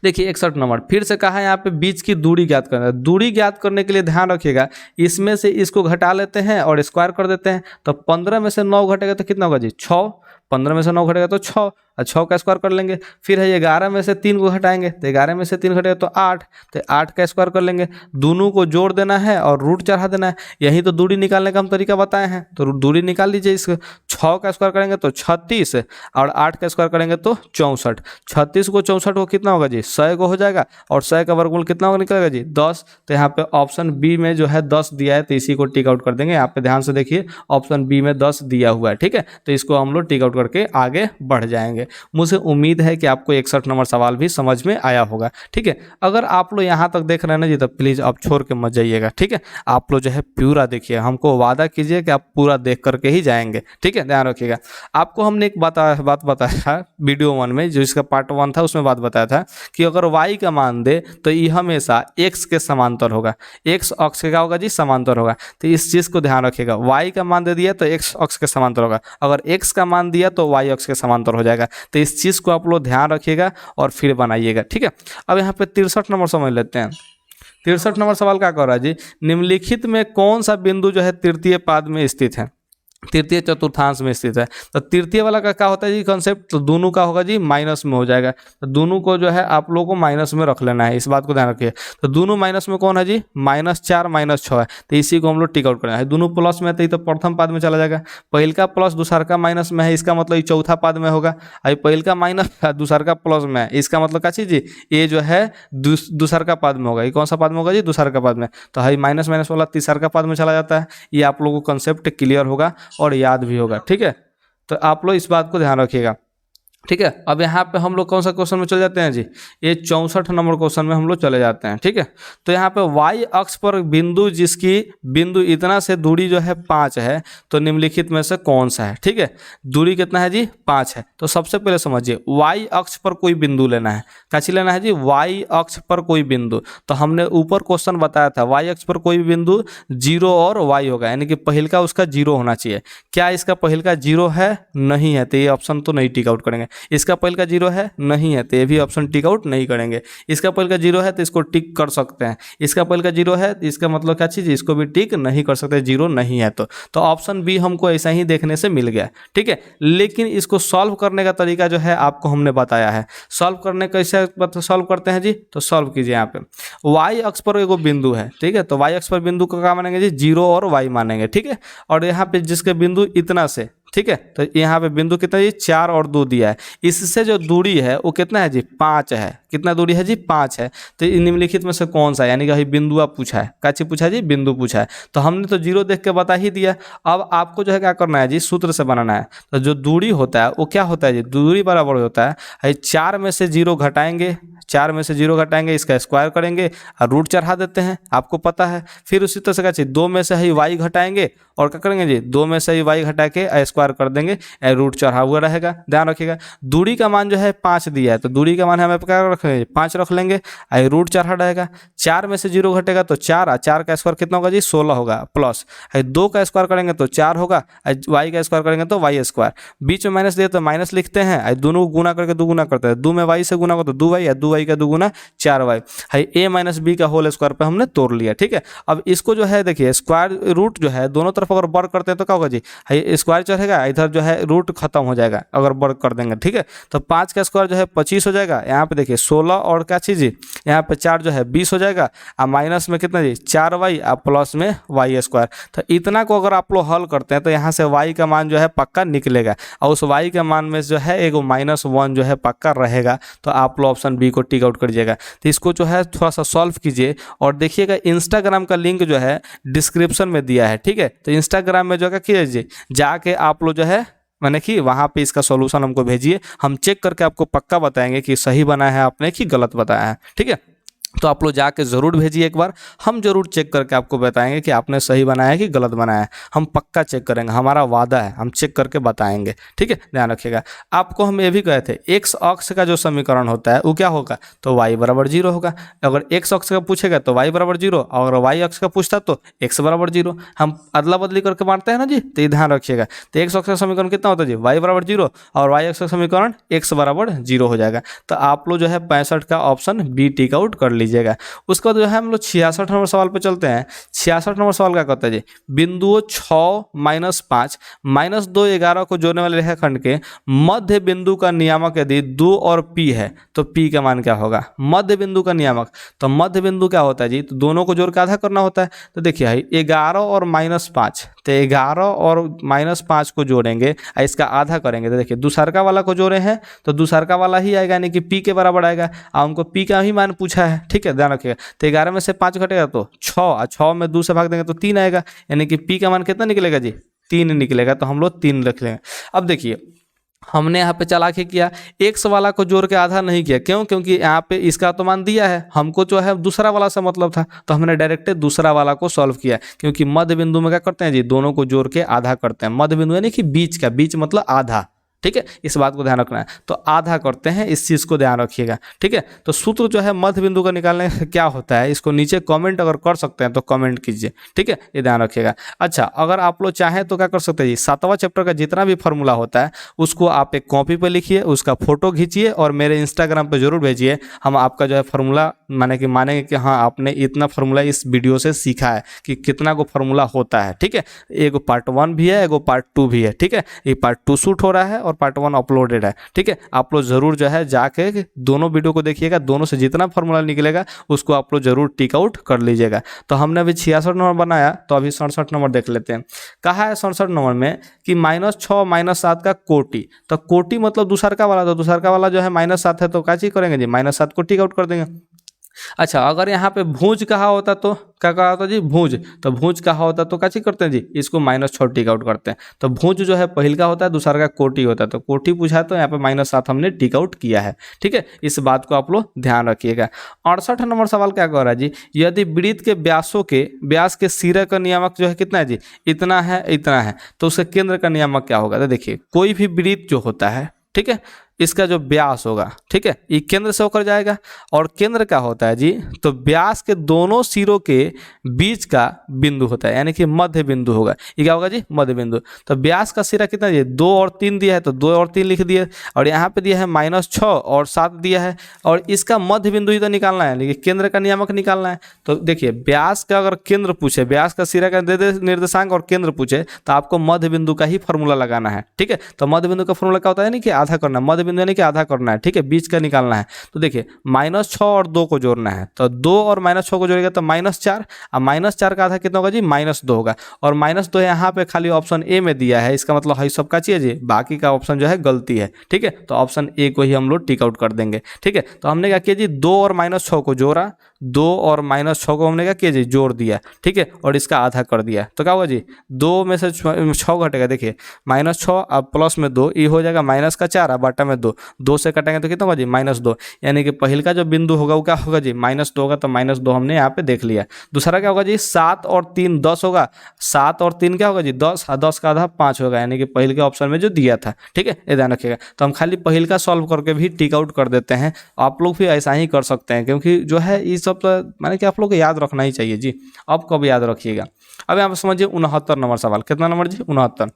देखिए 61 नंबर फिर से कहा है यहाँ पे बीच की दूरी ज्ञात करना है। दूरी ज्ञात करने के लिए ध्यान रखिएगा, इसमें से इसको घटा लेते हैं और स्क्वायर कर देते हैं, तो 15 में से 9 घटेगा तो कितना होगा जी 6, 15 में से 9 घटेगा तो 6, और 6 का स्क्वायर कर लेंगे। फिर है 11 में से 3 को घटाएंगे, तो 11 में से 3 घटेगा तो 8, तो 8 का स्क्वायर कर लेंगे। दोनों को जोड़ देना है और रूट चढ़ा देना है, यही तो दूरी निकालने का हम तरीका बताए हैं। तो दूरी निकाल लीजिए, इसको 6 का स्क्वायर करेंगे तो 36 और 8 का स्क्वायर करेंगे तो 64। 36 को 64 को कितना होगा जी 100 को हो जाएगा, और 100 का वर्गमूल कितना होगा निकलेगा जी 10। तो यहाँ पे ऑप्शन बी में जो है 10 दिया है, तो इसी को टिक आउट कर देंगे। यहाँ पे ध्यान से देखिए ऑप्शन बी में 10 दिया हुआ है, ठीक है, तो इसको हम लोग टिक आउट करके आगे बढ़ जाएंगे। मुझे उम्मीद है कि आपको 61 नंबर सवाल भी समझ में आया होगा, ठीक है। अगर आप लोग यहाँ तक देख रहे हैं ना जी, तो प्लीज़ आप छोड़ के मत जाइएगा, ठीक है। आप लोग जो है पूरा देखिए, हमको वादा कीजिए कि आप पूरा देख करके ही जाएंगे, ठीक है, ध्यान रखिएगा। आपको हमने एक बात बताया था वीडियो 1 में, जो इसका पार्ट 1 था उसमें बात बताया था कि अगर y का मान दे तो ये हमेशा x के समांतर होगा, x अक्ष के क्या होगा जी समांतर होगा। तो इस चीज़ को ध्यान रखिएगा, y का मान दे दिया तो x अक्ष के समांतर होगा, अगर x का मान दिया तो y अक्ष के समांतर हो जाएगा। तो इस चीज़ को आप लोग ध्यान रखिएगा और फिर बनाइएगा, ठीक है। अब यहाँ पे 63 नंबर समझ लेते हैं। 63 नंबर सवाल क्या कर रहा है जी, निम्नलिखित में कौन सा बिंदु जो है तृतीय पाद में स्थित है, तृतीय चतुर्थांश में स्थित है। तो तृतीय वाला का क्या होता है जी कॉन्सेप्ट, तो दोनों का होगा जी माइनस में हो जाएगा, तो दोनों को जो है आप लोगों को माइनस में रख लेना है, इस बात को ध्यान रखिए। तो दोनों माइनस में कौन है जी -4 -6 है, तो इसी को हम लोग टिक आउट करना है। दोनों प्लस में तो ये तो प्रथम पाद में चला जाएगा, पहल का प्लस दूसरा का माइनस में है, इसका मतलब ये चौथा पाद में होगा। अभी पहल का माइनस दूसरा का प्लस में है, इसका मतलब क्या चीज़ जी ये जो है दूसरा का पाद में होगा। ये कौन सा पाद में होगा जी दूसरा का पाद में, तो है माइनस माइनस वाला तीसरा का पाद में चला जाता है। ये आप लोगों को कंसेप्ट क्लियर होगा और याद भी होगा, ठीक है। तो आप लोग इस बात को ध्यान रखिएगा, ठीक है। अब यहाँ पे हम लोग कौन सा क्वेश्चन में चले जाते हैं जी, ये 64 नंबर क्वेश्चन में हम लोग चले जाते हैं, ठीक है। तो यहाँ पे y अक्ष पर बिंदु जिसकी बिंदु इतना से दूरी जो है 5 है, तो निम्नलिखित में से कौन सा है, ठीक है। दूरी कितना है जी 5 है, तो सबसे पहले समझिए y अक्ष पर कोई बिंदु लेना है। कैसे लेना है जी, y अक्ष पर कोई बिंदु, तो हमने ऊपर क्वेश्चन बताया था y अक्ष पर कोई बिंदु 0 और y होगा, यानी कि पहल का उसका 0 होना चाहिए। क्या इसका पहल का 0 है, नहीं है, तो ये ऑप्शन तो नहीं टिक आउट करेंगे। इसका पहले का जीरो है नहीं है तो ये भी ऑप्शन टिक आउट नहीं करेंगे। इसका पहले का जीरो है तो इसको टिक कर सकते हैं। इसका पहले का जीरो है तो इसका मतलब क्या चीज़, इसको भी टिक नहीं कर सकते, जीरो नहीं है तो ऑप्शन बी हमको ऐसा ही देखने से मिल गया। ठीक है, लेकिन इसको सॉल्व करने का तरीका जो है आपको हमने बताया है। सॉल्व करने कैसे सॉल्व करते हैं जी, तो सॉल्व कीजिए। यहाँ पे वाई अक्ष पर एगो बिंदु है, ठीक है, तो वाई अक्ष पर बिंदु को क्या मानेंगे जी, जीरो और वाई मानेंगे। ठीक है, और यहाँ पे जिसके बिंदु इतना से, ठीक है, तो यहाँ पे बिंदु कितना जी, 4 और 2 दिया है। इससे जो दूरी है वो कितना है जी, 5 है। कितना दूरी है जी, 5 है। तो निम्नलिखित में से कौन सा, यानी कि बिंदु आप पूछा है, क्या चीज पूछा है जी, बिंदु पूछा है। तो हमने तो जीरो देख के बता ही दिया। अब आपको जो है क्या करना है जी, सूत्र से बनाना है। तो जो दूरी होता है वो क्या होता है जी, दूरी बराबर होता है 4 में से 0 घटाएंगे, 4 में से 0 घटाएंगे, इसका स्क्वायर करेंगे और रूट चढ़ा देते हैं, आपको पता है। फिर उसी तरह से क्या चाहिए, 2 में से ही वाई घटाएंगे और क्या करेंगे जी, 2 में से ही वाई घटा के स्क्वायर कर देंगे, रूट चढ़ा हुआ रहेगा। ध्यान रखिएगा, दूरी का मान जो है 5 दिया है, तो दूरी का मान हमें क्या रखेंगे, 5 रख लेंगे, रूट चढ़ा रहेगा। 4 में से 0 घटेगा तो 4, 4 का स्क्वायर कितना होगा जी, 16 होगा, प्लस 2 का स्क्वायर करेंगे तो 4 होगा, वाई का स्क्वायर करेंगे तो वाई स्क्वायर, बीच में माइनस दिया तो माइनस लिखते हैं, दोनों को गुना करके 2 गुना करते हैं, 2 में वाई से गुना हो तो 2 वाई, 2 वाई का 2 गुना 4 वाई, ए माइनस बी का होल स्क्वायर पे हमने तोड़ लिया। ठीक है, अब इसको जो है देखिए, स्क्वायर रूट जो है दोनों तरफ अगर वर्क करते हैं तो क्या होगा जी, स्क्वायर चढ़ेगा, इधर जो है रूट खत्म हो जाएगा अगर वर्क कर देंगे। ठीक है, तो 5 का स्क्वायर जो है 25 हो जाएगा, यहाँ पे देखिए 16 और क्या चीज़, यहाँ पे 4 जो है 20 हो जाएगा, और माइनस में कितना जी, 4 वाई, और प्लस में वाई स्क्वायर। तो इतना को अगर आप लोग हल करते हैं तो यहाँ से वाई का मान जो है पक्का निकलेगा, और उस वाई के मान में जो है एक -1 जो है पक्का रहेगा। तो आप लोग ऑप्शन बी को टिक आउट करिएगा। तो इसको जो है थोड़ा सा सॉल्व कीजिए और देखिएगा, इंस्टाग्राम का लिंक जो है डिस्क्रिप्शन में दिया है। ठीक है, तो इंस्टाग्राम में जो है कीजिए, जाके आप लोग जो है मैंने कि वहाँ पे इसका सॉल्यूशन हमको भेजिए, हम चेक करके आपको पक्का बताएंगे कि सही बनाया है आपने कि गलत बताया है। ठीक है, तो आप लोग जाके ज़रूर भेजिए एक बार, हम जरूर चेक करके आपको बताएंगे कि आपने सही बनाया है कि गलत बनाया है। हम पक्का चेक करेंगे, हमारा वादा है, हम चेक करके बताएंगे। ठीक है, ध्यान रखिएगा। आपको हम ये भी कहे थे, एक्स अक्ष का जो समीकरण होता है वो क्या होगा, तो y बराबर 0 होगा। अगर एक्स अक्ष का पूछेगा तो y बराबर 0, और वाई अक्ष का पूछता तो x बराबर 0। हम अदला बदली करके मारते हैं ना जी, तो ये ध्यान रखिएगा। तो एक्स अक्ष का समीकरण कितना होता है जी, y बराबर 0, और वाई अक्ष का समीकरण x बराबर 0 हो जाएगा। तो आप लोग जो है 65 का ऑप्शन बी टिक आउट कर लीजिएगा। उसके बाद जो है हम लोग 66 नंबर सवाल पे चलते हैं। 66 नंबर सवाल क्या कहता है जी, बिंदुओं 6, -5, -2, 11 को जोड़ने वाले रेखाखंड के मध्य बिंदु का नियामक यदि 2 और p है तो p का मान क्या होगा। मध्य बिंदु का नियामक, तो मध्य बिंदु क्या होता है जी, तो दोनों को जोड़ के आधा करना होता है। तो देखिए 11 और -5, तो 11 और -5 को जोड़ेंगे, इसका आधा करेंगे, तो देखिए दूसरका वाला को जोड़े हैं तो दूसरका वाला ही आएगा, यानी कि p के बराबर आएगा, और उनको p का ही मान पूछा है। ठीक है, ध्यान रखिएगा। तो 11 में से 5 घटेगा तो 6, और 6 में 2 से भाग देंगे तो 3 आएगा, यानी कि p का मान कितना निकलेगा जी, 3 निकलेगा। तो हम लोग 3 रख लेंगे। अब देखिए हमने यहाँ पे चालाकी किया, एक्स वाला को जोड़ के आधा नहीं किया, क्यों, क्योंकि यहाँ पे इसका तो मान दिया है, हमको जो है दूसरा वाला से मतलब था, तो हमने डायरेक्ट दूसरा वाला को सॉल्व किया। क्योंकि मध्य बिंदु में क्या करते हैं जी, दोनों को जोड़ के आधा करते हैं। मध्य बिंदु यानी कि बीच का, बीच मतलब आधा। ठीक है, इस बात को ध्यान रखना है, तो आधा करते हैं, इस चीज़ को ध्यान रखिएगा। ठीक है, तो सूत्र जो है मध्य बिंदु का निकालने का क्या होता है, इसको नीचे कमेंट अगर कर सकते हैं तो कमेंट कीजिए। ठीक है, ये ध्यान रखिएगा। अच्छा, अगर आप लोग चाहें तो क्या कर सकते हैं जी, 7वां चैप्टर का जितना भी फार्मूला होता है उसको आप एक कॉपी पर लिखिए, उसका फोटो खींचिए और मेरे इंस्टाग्राम पर जरूर भेजिए। हम आपका जो है फार्मूला मानेंगे कि हाँ आपने इतना फार्मूला इस वीडियो से सीखा है कि कितना को फार्मूला होता है। ठीक है, एगो पार्ट 1 भी है, एगो पार्ट 2 भी है। ठीक है, ये पार्ट 2 शूट हो रहा है और पार्ट 1 अपलोडेड है। ठीक है, आप लोग जरूर जो है जाके दोनों वीडियो को देखिएगा, दोनों से जितना फार्मूला निकलेगा उसको आप लोग जरूर टिक आउट कर लीजिएगा। तो हमने अभी 66 नंबर बनाया, तो अभी 67 नंबर देख लेते हैं। कहा है 67 नंबर में कि -6 -7 का कोटि, तो कोटि मतलब दूसरका वाला, तो दूसरका वाला जो है -7 है, तो क्या चीज करेंगे जी, -7 को टिक आउट कर देंगे। अच्छा, अगर यहाँ पे भुज कहा होता तो क्या कहा होता जी, भुज, तो भुज कहा होता तो क्या चीज करते हैं जी, इसको -6 टिक आउट करते हैं। तो भुज जो है पहल का होता है, दूसरा का कोटि होता है, तो कोटि पूछा है तो यहाँ पे -7 हमने टिक आउट किया है। ठीक है, इस बात को आप लोग ध्यान रखिएगा। 68 नंबर सवाल क्या कह रहा है जी, यदि वृत्त के व्यास के सिरे का नियामक जो है कितना है जी, इतना है, इतना है, तो उसके केंद्र का नियामक क्या होगा। तो देखिए कोई भी वृत्त जो होता है, ठीक है, इसका जो व्यास होगा, ठीक है, ये केंद्र से होकर जाएगा। और केंद्र क्या होता है जी, तो व्यास के दोनों सिरों के बीच का बिंदु होता है, यानी कि मध्य बिंदु होगा। ये क्या होगा जी, मध्य बिंदु। तो व्यास का सिरा कितना है, 2 और 3 दिया है, तो 2 और 3 लिख दिए। और यहाँ पे दिया है -6 और 7 दिया है। और इसका मध्य बिंदु ही तो निकालना है, लेकिन केंद्र का नियामक निकालना है। तो देखिए, व्यास का अगर केंद्र पूछे, व्यास का सिरा का दे दे निर्देशांक और केंद्र पूछे, तो आपको मध्य बिंदु का ही फॉर्मूला लगाना है, ठीक है। तो मध्य बिंदु का फॉर्मूला क्या होता है, यानी कि आधा करना, मध्य बिंदु यानी कि आधा करना है, ठीक है, बीच का निकालना है। तो देखिए, -6 और 2 को जोड़ना है, तो 2 और -6 को जोड़ेगा तो -4, और -4 का आधा कितना होगा जी, -2 होगा। और -2 यहाँ पे खाली ऑप्शन ए में दिया है, इसका मतलब है सब का चाहिए जी, बाकी का ऑप्शन जो है गलती है, ठीक है। तो ऑप्शन ए को ही हम लोग टिक आउट कर देंगे, ठीक है। तो हमने क्या किया जी, 2 और -6 को जोड़ा, 2 और -6 को हमने क्या किया जी, जोड़ दिया, ठीक है, और इसका आधा कर दिया। तो क्या होगा जी, 2 में से 6 घटेगा, देखिए -6 अब प्लस में 2, ये हो जाएगा -4 और बटा में 2, 2 से कटेंगे तो कितना होगा जी, -2, यानी कि पहले का जो बिंदु होगा वो क्या होगा जी, -2 होगा। तो -2 हमने यहाँ पे देख लिया। दूसरा क्या होगा जी, 7 और 3 10 होगा, 7 और 3 क्या होगा जी, 10, और 10 का आधा 5 होगा, यानी कि पहले के ऑप्शन में जो दिया था, ठीक है, ये ध्यान रखिएगा। तो हम खाली पहले का सॉल्व करके भी टिक आउट कर देते हैं। आप लोग भी ऐसा ही कर सकते हैं, क्योंकि जो है ये सब तो माने कि आप लोग को याद रखना ही चाहिए जी। अब कब याद रखिएगा, अब यहाँ पे समझिए 69 नंबर सवाल, कितना नंबर जी, 69।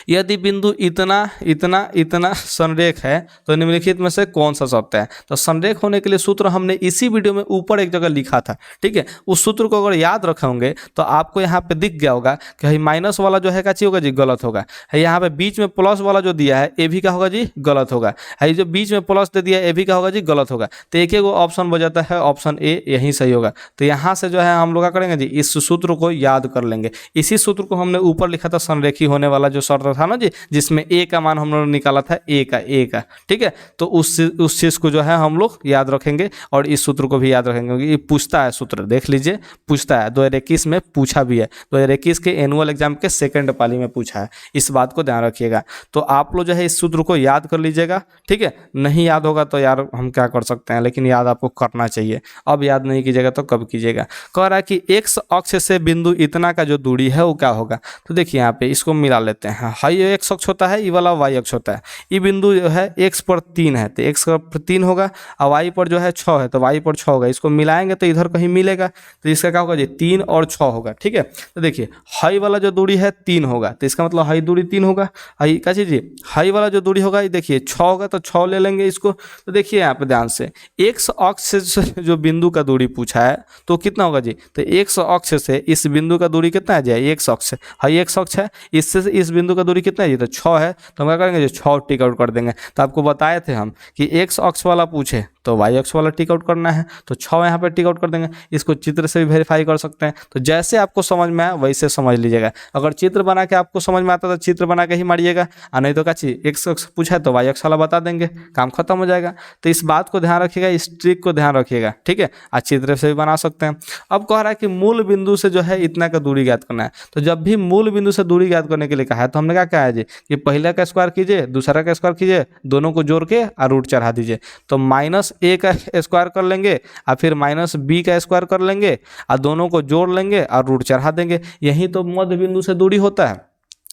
यदि बिंदु इतना इतना इतना संरेख है तो निम्नलिखित में से कौन सा शब्द है। तो संरेख होने के लिए सूत्र हमने इसी वीडियो में ऊपर एक जगह लिखा था, ठीक है। उस सूत्र को अगर याद रखोगे तो आपको यहाँ पे दिख गया होगा कि माइनस वाला जो है क्या चीज होगा जी, गलत होगा। है यहाँ पे बीच में प्लस वाला जो दिया है ये भी क्या होगा जी, गलत होगा। है जो बीच में प्लस दे दिया ये भी क्या होगा जी, गलत होगा। तो एक एक ऑप्शन बजाता है, ऑप्शन ए यही सही होगा। तो यहाँ से जो है हम लोग क्या करेंगे जी, इस सूत्र को याद कर लेंगे। इसी सूत्र को हमने ऊपर लिखा था, संरेखी होने वाला जो शर्त था ना जी, जिसमें ए का मान हम लोग निकाला था, ए का, ठीक है। तो उस चीज को जो है हम लोग याद रखेंगे और इस सूत्र को भी याद रखेंगे, क्योंकि ये पूछता है सूत्र, देख लीजिए पूछता है, 2021 में पूछा भी है, 2021 के एनुअल एग्जाम के सेकंड पाली में पूछा है। इस बात को ध्यान रखिएगा। तो आप लोग जो है इस सूत्र को याद कर लीजिएगा, ठीक है। नहीं याद होगा तो यार हम क्या कर सकते हैं, लेकिन याद आपको करना चाहिए। अब याद नहीं कीजिएगा तो कब कीजिएगा। कह रहा है कि एक्स अक्ष से बिंदु इतना का जो दूरी है वो क्या होगा। तो देखिए यहाँ पे इसको मिला लेते हैं। हाई एक्स अक्ष होता है, ये वाला वाई अक्ष होता है। ये बिंदु जो है एक्स पर 3 है तो एक्स पर 3 होगा, और वाई पर जो है 6 है तो वाई पर 6 होगा। इसको मिलाएंगे तो इधर कहीं मिलेगा, तो इसका क्या होगा जी, 3 और 6 होगा, ठीक है। तो देखिए हाई वाला जो दूरी है 3 होगा, तो इसका मतलब हाई दूरी 3 होगा। हाई क्या चीज जी, हाई वाला जो दूरी होगा ये देखिए 6 होगा, तो 6 ले लेंगे इसको। तो देखिए यहाँ पे ध्यान से, एक्स अक्ष से जो बिंदु का दूरी पूछा है तो कितना होगा जी, तो एक्स अक्ष से इस बिंदु का दूरी कितना है जी, एक्स अक्ष है, हाई एक्स अक्ष है, इससे इस बिंदु का दूरी कितना है जी, तो 6 है। तो हम क्या करेंगे जो 6 टिक आउट कर देंगे। तो आपको बताए थे हम कि एक्स अक्ष वाला पूछे तो वाई अक्ष वाला टिक आउट करना है, तो 6 यहाँ पे टिक आउट कर देंगे। इसको चित्र से भी वेरीफाई कर सकते हैं। तो जैसे आपको समझ में आए वैसे समझ लीजिएगा। अगर चित्र बना के आपको समझ में आता तो चित्र बना के ही मारिएगा, और नहीं तो क्या चीज एक्स अक्ष पूछा है तो वाई अक्ष वाला बता देंगे, काम खत्म हो जाएगा। तो इस बात को ध्यान रखिएगा, इस ट्रिक को ध्यान रखिएगा, ठीक है। आज चित्र से भी बना सकते हैं। अब कह रहा है कि मूल बिंदु से जो है इतना का दूरी ज्ञात करना है। तो जब भी मूल बिंदु से दूरी ज्ञात करने के लिए कहा है तो हमने क्या कहा है जी, कि पहले का स्क्वायर कीजिए, दूसरा का स्क्वायर कीजिए, दोनों को जोड़ के और रूट चढ़ा दीजिए। तो -a का स्क्वायर कर लेंगे और फिर -b का स्क्वायर कर लेंगे और दोनों को जोड़ लेंगे और रूट चढ़ा देंगे। यही तो मध्य बिंदु से दूरी होता है।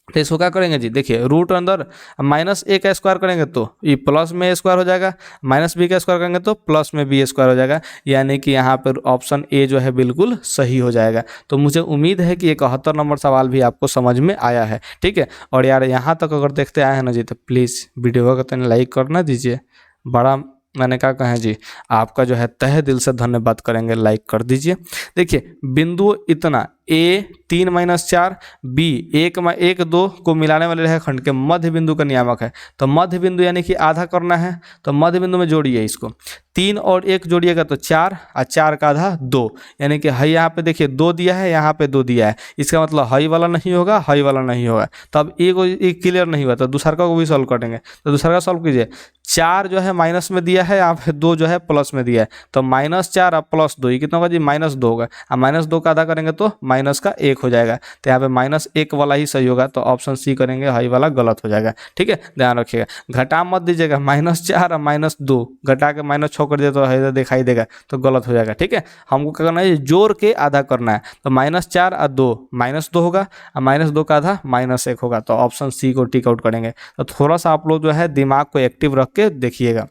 तो इसको क्या करेंगे जी, देखिए रूट अंदर -a का स्क्वायर करेंगे तो ये प्लस में a स्क्वायर हो जाएगा, -b का स्क्वायर करेंगे तो प्लस में b स्क्वायर हो जाएगा। यानी कि यहाँ पर ऑप्शन ए जो है बिल्कुल सही हो जाएगा। तो मुझे उम्मीद है कि 71 नंबर सवाल भी आपको समझ में आया है, ठीक है। और यार यहाँ तक अगर देखते आए हैं ना जी, तो प्लीज़ वीडियो को तो लाइक करना दीजिए। बड़ा मैंने क्या कहा जी, आपका जो है तहे दिल से धन्यवाद करेंगे, लाइक कर दीजिए। देखिए बिंदु इतना ए 3 - 4 बी 1 2 को मिलाने वाले रेखाखंड के मध्य बिंदु का नियामक है। तो मध्य बिंदु यानी कि आधा करना है, तो मध्य बिंदु में जोड़िए इसको, 3 और 1 जोड़िएगा तो 4 और 4 का आधा 2, यानी कि हाई यहाँ पे देखिए 2 दिया है, यहाँ पे 2 दिया है। इसका मतलब हाई वाला नहीं होगा, हाई वाला नहीं होगा। तो अब एक क्लियर नहीं हुआ तो दूसरा को भी सॉल्व करेंगे। तो दूसरा का सॉल्व कीजिए, 4 जो है माइनस में दिया है, यहाँ पे 2 जो है प्लस में दिया है। तो -4 और +2 ये कितना होगा जी, -2 होगा। और -2 का आधा करेंगे तो माइनस का 1 हो जाएगा। तो यहाँ पे -1 वाला ही सही होगा। तो ऑप्शन सी करेंगे, हाई वाला गलत हो जाएगा, ठीक है। ध्यान रखिएगा, घटा मत दीजिएगा, -4 और -2 घटा के -6 6 कर दिया तो इधर दिखाई देगा, तो गलत हो जाएगा। ठीक है, हमको क्या करना है, जोड़ के आधा करना है। तो -4 और 2 -2 होगा, और -2 का आधा -1 होगा। तो ऑप्शन सी को टिक आउट करेंगे। तो थोड़ा सा आप लोग जो है दिमाग को एक्टिव रख के देखिएगा।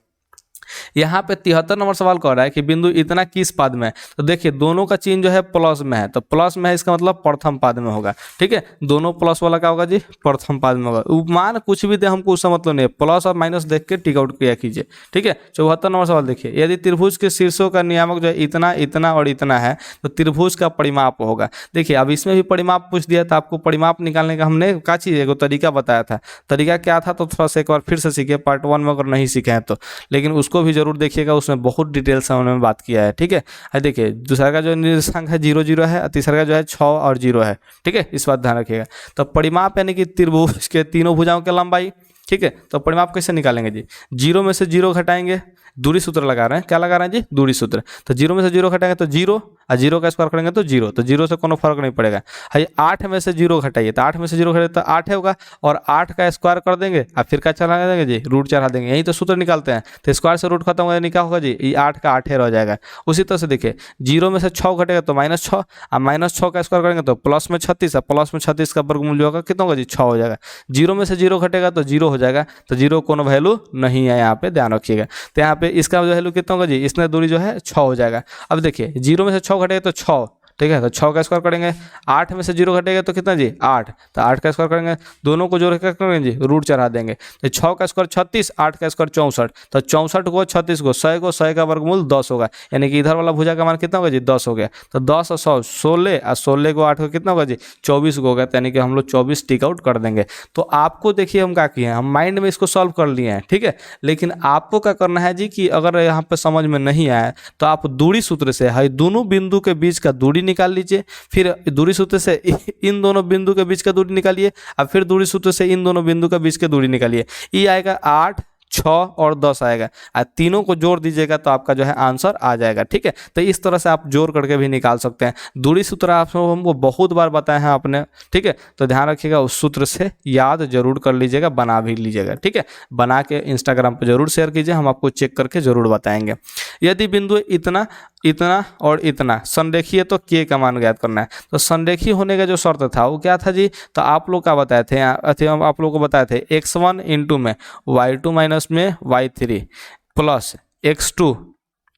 यहाँ पे 73 नंबर सवाल कह रहा है कि बिंदु इतना किस पाद में है। तो देखिए दोनों का चिन्ह जो है प्लस में है, तो प्लस में है इसका मतलब प्रथम पाद में होगा। ठीक है, दोनों प्लस वाला क्या होगा जी, प्रथम पाद में होगा। उपमान कुछ भी दे हमको उसका मतलब नहीं है, प्लस और माइनस देख के टिक आउट किया कीजिए। ठीक है, 74 नंबर सवाल देखिए, यदि त्रिभुज के शीर्षों का नियामक जो है इतना इतना और इतना है तो त्रिभुज का परिमाप होगा। देखिए अब इसमें भी परिमाप पूछ दिया, तो आपको परिमाप निकालने का हमने क्या चीज़ एगो तरीका बताया था। तरीका क्या था, तो थोड़ा सा एक बार फिर से सीखिए, पार्ट 1 में अगर नहीं सीखे हैं तो, लेकिन उसको भी जरूर देखिएगा, उसमें बहुत डिटेल से उन्होंने बात किया है। ठीक है, देखिए दूसरा का जो निर्देशांक है 0 0 है, तीसरा का जो है 6 और 0 है। ठीक है, इस बात ध्यान रखिएगा। तो परिमाप यानी कि त्रिभुज के तीनों भुजाओं की लंबाई। ठीक है, तो परिमाप कैसे निकालेंगे जी, 0 में से 0 घटाएंगे, दूरी सूत्र लगा रहे हैं, क्या लगा रहे हैं जी, दूरी सूत्र। तो 0 में से 0 घटाएंगे तो 0, और 0 का स्क्वायर करेंगे तो 0, तो 0 से कोनो फर्क नहीं पड़ेगा। है 8 में से 0 घटाइए, तो 8 में से 0 घटाइए तो 8 होगा, और 8 का स्क्वायर कर देंगे, और फिर क्या चला देंगे जी, रूट चढ़ा देंगे। यही तो सूत्र निकालते हैं। तो स्क्वायर से रूट खत्म हो जाए, क्या होगा जी, ये 8 का 8 रह जाएगा। उसी तरह से देखिए 0 में से 6 घटेगा तो -6, और -6 का स्क्वायर करेंगे तो प्लस में 36, और प्लस में 36 का वर्गमूल जो होगा कितना होगा जी, 6 हो जाएगा। 0 में से 0 घटेगा तो 0 हो जाएगा, तो 0 कोनो वैल्यू नहीं है, यहाँ पे ध्यान रखिएगा। तो यहाँ पे इसका वैल्यू कितना होगा जी, इसमें दूरी जो है 6 हो जाएगा। अब देखिए 0 में से 6 घटेगा तो 6, ठीक है, तो 6 का स्क्वायर करेंगे, 8 में से 0 घटेगा तो कितना जी, 8, तो 8 का स्क्वायर करेंगे, दोनों को जोड़ के करेंगे जी, रूट चढ़ा देंगे। तो 6 का स्क्वायर 36, 8 का स्क्वायर 64, तो 64 को 36 को 100 का वर्गमूल 10 होगा, यानी कि इधर वाला भुजा का मान कितना होगा जी, 10 हो गया। तो 10 और 100 16, और 16 को 8 को कितना होगा जी, 24 को होगा, यानी कि हम लोग 24 टिक आउट कर देंगे। तो आपको देखिए हम क्या किए हैं, हम माइंड में इसको सॉल्व कर लिए हैं। ठीक है, लेकिन आपको क्या करना है जी, कि अगर यहाँ पे समझ में नहीं आया तो आप दूरी सूत्र से है दोनों बिंदु के बीच का दूरी निकाल लीजिए, फिर दूरी सूत्र से इन दोनों बिंदु के बीच का दूरी निकालिए, और फिर दूरी सूत्र से इन दोनों बिंदु के बीच की दूरी निकालिए। ये आएगा 8, 6 और 10 आएगा, और तीनों को जोड़ दीजिएगा तो आपका जो है आंसर आ जाएगा। ठीक है, तो इस तरह से आप जोड़ करके भी निकाल सकते हैं। दूरी सूत्र आप हमको बहुत बार बताए हैं आपने। ठीक है, तो ध्यान रखिएगा, उस सूत्र से याद जरूर कर लीजिएगा, बना भी लीजिएगा। ठीक है, बना के इंस्टाग्राम पर जरूर शेयर कीजिए, हम आपको चेक करके जरूर बताएंगे। यदि बिंदु इतना इतना और इतना संरेखीय तो के का मान ज्ञात करना है। तो संरेखीय होने का जो शर्त था वो क्या था जी, तो आप लोग क्या बताए थे, हम आप लोग को बताए थे x1 इंटू में y2 माइनस में y3 प्लस x2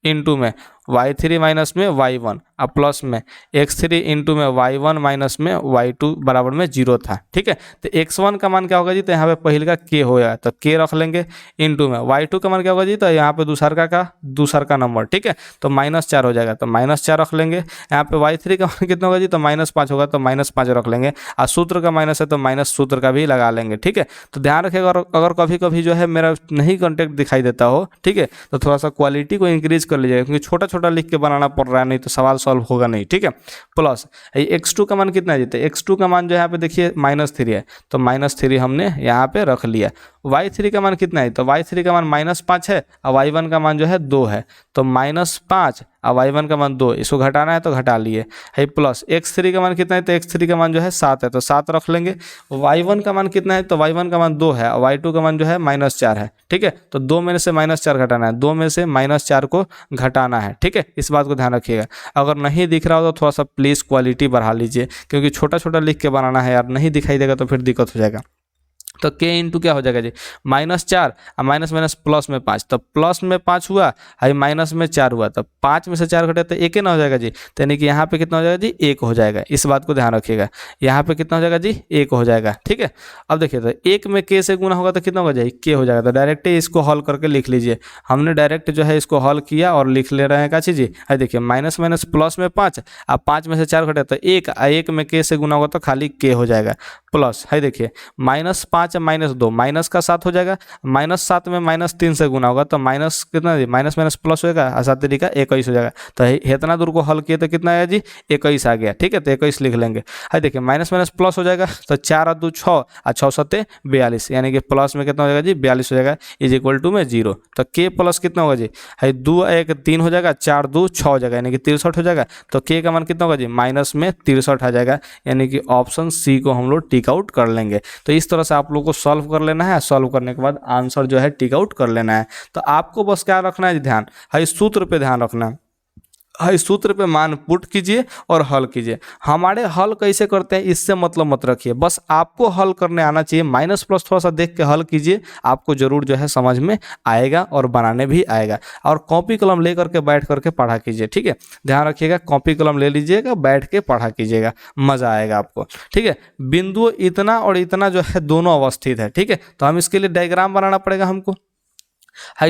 इंटू में y3 माइनस में y1 और प्लस में x3 इंटू में y1 माइनस में y2 बराबर में 0 था। ठीक है, तो x1 का मान क्या होगा जी, तो यहाँ पे पहले का k होगा, तो k रख लेंगे, इंटू में y2 का मान क्या होगा जी, तो यहाँ पे दूसर का नंबर। ठीक है, तो -4 हो जाएगा, तो -4 रख लेंगे। यहाँ पे y3 का मान कितना होगा जी, तो -5 होगा, तो -5 रख लेंगे, और सूत्र का माइनस है तो माइनस सूत्र का भी लगा लेंगे। ठीक है, तो ध्यान रखिएगा, अगर कभी कभी जो है मेरा नहीं कॉन्टेक्ट दिखाई देता हो, ठीक है, तो थोड़ा सा क्वालिटी को इंक्रीज कर लीजिएगा, क्योंकि छोटा छोटा लिख के बनाना पड़ रहा है, नहीं तो सवाल सॉल्व होगा नहीं। ठीक है, प्लस x2 का मान कितना है, तो x2 का मान जो है यहाँ पे देखिए -3 है, तो -3 हमने यहाँ पे रख लिया। y3 का मान कितना है, तो y3 का मान -5 है, और y1 का मान जो है 2 है, तो -5 और y1 का मान 2, इसको घटाना है तो घटा लिए है, प्लस x3 का मान कितना है, तो x3 का मान जो है 7 है, तो 7 रख लेंगे। y1 का मान कितना है, तो y1 का मान 2 है, और y2 का मान जो है -4 है। ठीक है, तो 2 में से -4 घटाना है, 2 में से -4 को घटाना है। ठीक है, इस बात को ध्यान रखिएगा। अगर नहीं दिख रहा हो तो थोड़ा सा प्लीज़ क्वालिटी बढ़ा लीजिए, क्योंकि छोटा छोटा लिख के बनाना है यार, नहीं दिखाई देगा तो फिर दिक्कत हो जाएगा। तो k इंटू क्या हो जाएगा जी, -4 और माइनस माइनस प्लस में 5, तो प्लस में 5 हुआ, हाई माइनस में 4 हुआ, तो 5 में से 4 घटे तो 1 ना हो जाएगा जी, तो यानी कि यहाँ पे कितना हो जाएगा जी, 1 हो जाएगा। इस बात को ध्यान रखिएगा, यहाँ पे कितना हो जाएगा जी, 1 हो जाएगा। ठीक है, अब देखिए तो 1 में k से गुना होगा तो कितना होगा जी, k हो जाएगा। तो डायरेक्ट ही इसको हल करके लिख लीजिए। हमने डायरेक्ट जो है इसको हल किया और लिख ले रहे हैं क्या चीज़ जी, है देखिए माइनस माइनस प्लस में 5, अब 5 में से 4 घटे तो 1, 1 में k से गुना होगा तो खाली k हो जाएगा, प्लस है देखिए -5 -2 माइनस का 7 हो जाएगा, -7 में -3 से गुना होगा तो माइनस कितना जी, माइनस माइनस प्लस होगा, और 7 तरीका 21 हो जाएगा। तो इतना दूर को हल किए तो कितना आया जी, 21 आ गया। ठीक है, तो 21 लिख लेंगे। है देखिए माइनस माइनस प्लस हो जाएगा, तो 4 और 2 6 और 6 7 42, यानी कि प्लस में कितना हो जाएगा जी, 42 हो जाएगा, इज इक्वल टू में 0। तो k प्लस कितना होगा जी, है 2 1 3 हो जाएगा, 4 2 6 हो जाएगा, यानी कि 63 हो जाएगा। तो k का मान कितना होगा जी, माइनस में 63 आ जाएगा, यानी कि ऑप्शन सी को हम लोग टिक आउट कर लेंगे। तो इस तरह से आप लोग को सॉल्व कर लेना है। सॉल्व करने के बाद आंसर जो है टिक आउट कर लेना है। तो आपको बस क्या रखना है ध्यान, इस सूत्र पे ध्यान रखना है। इस सूत्र पे मान पुट कीजिए और हल कीजिए। हमारे हल कैसे करते हैं इससे मतलब मत रखिए, बस आपको हल करने आना चाहिए। माइनस प्लस थोड़ा सा देख के हल कीजिए, आपको जरूर जो है समझ में आएगा और बनाने भी आएगा। और कॉपी कलम ले करके बैठ करके पढ़ा कीजिए, ठीक है। ध्यान रखिएगा, कॉपी कलम ले लीजिएगा, बैठ के पढ़ा कीजिएगा, मज़ा आएगा आपको, ठीक है। बिंदु इतना और इतना जो है दोनों अवस्थित है, ठीक है। तो हम इसके लिए डायग्राम बनाना पड़ेगा हमको।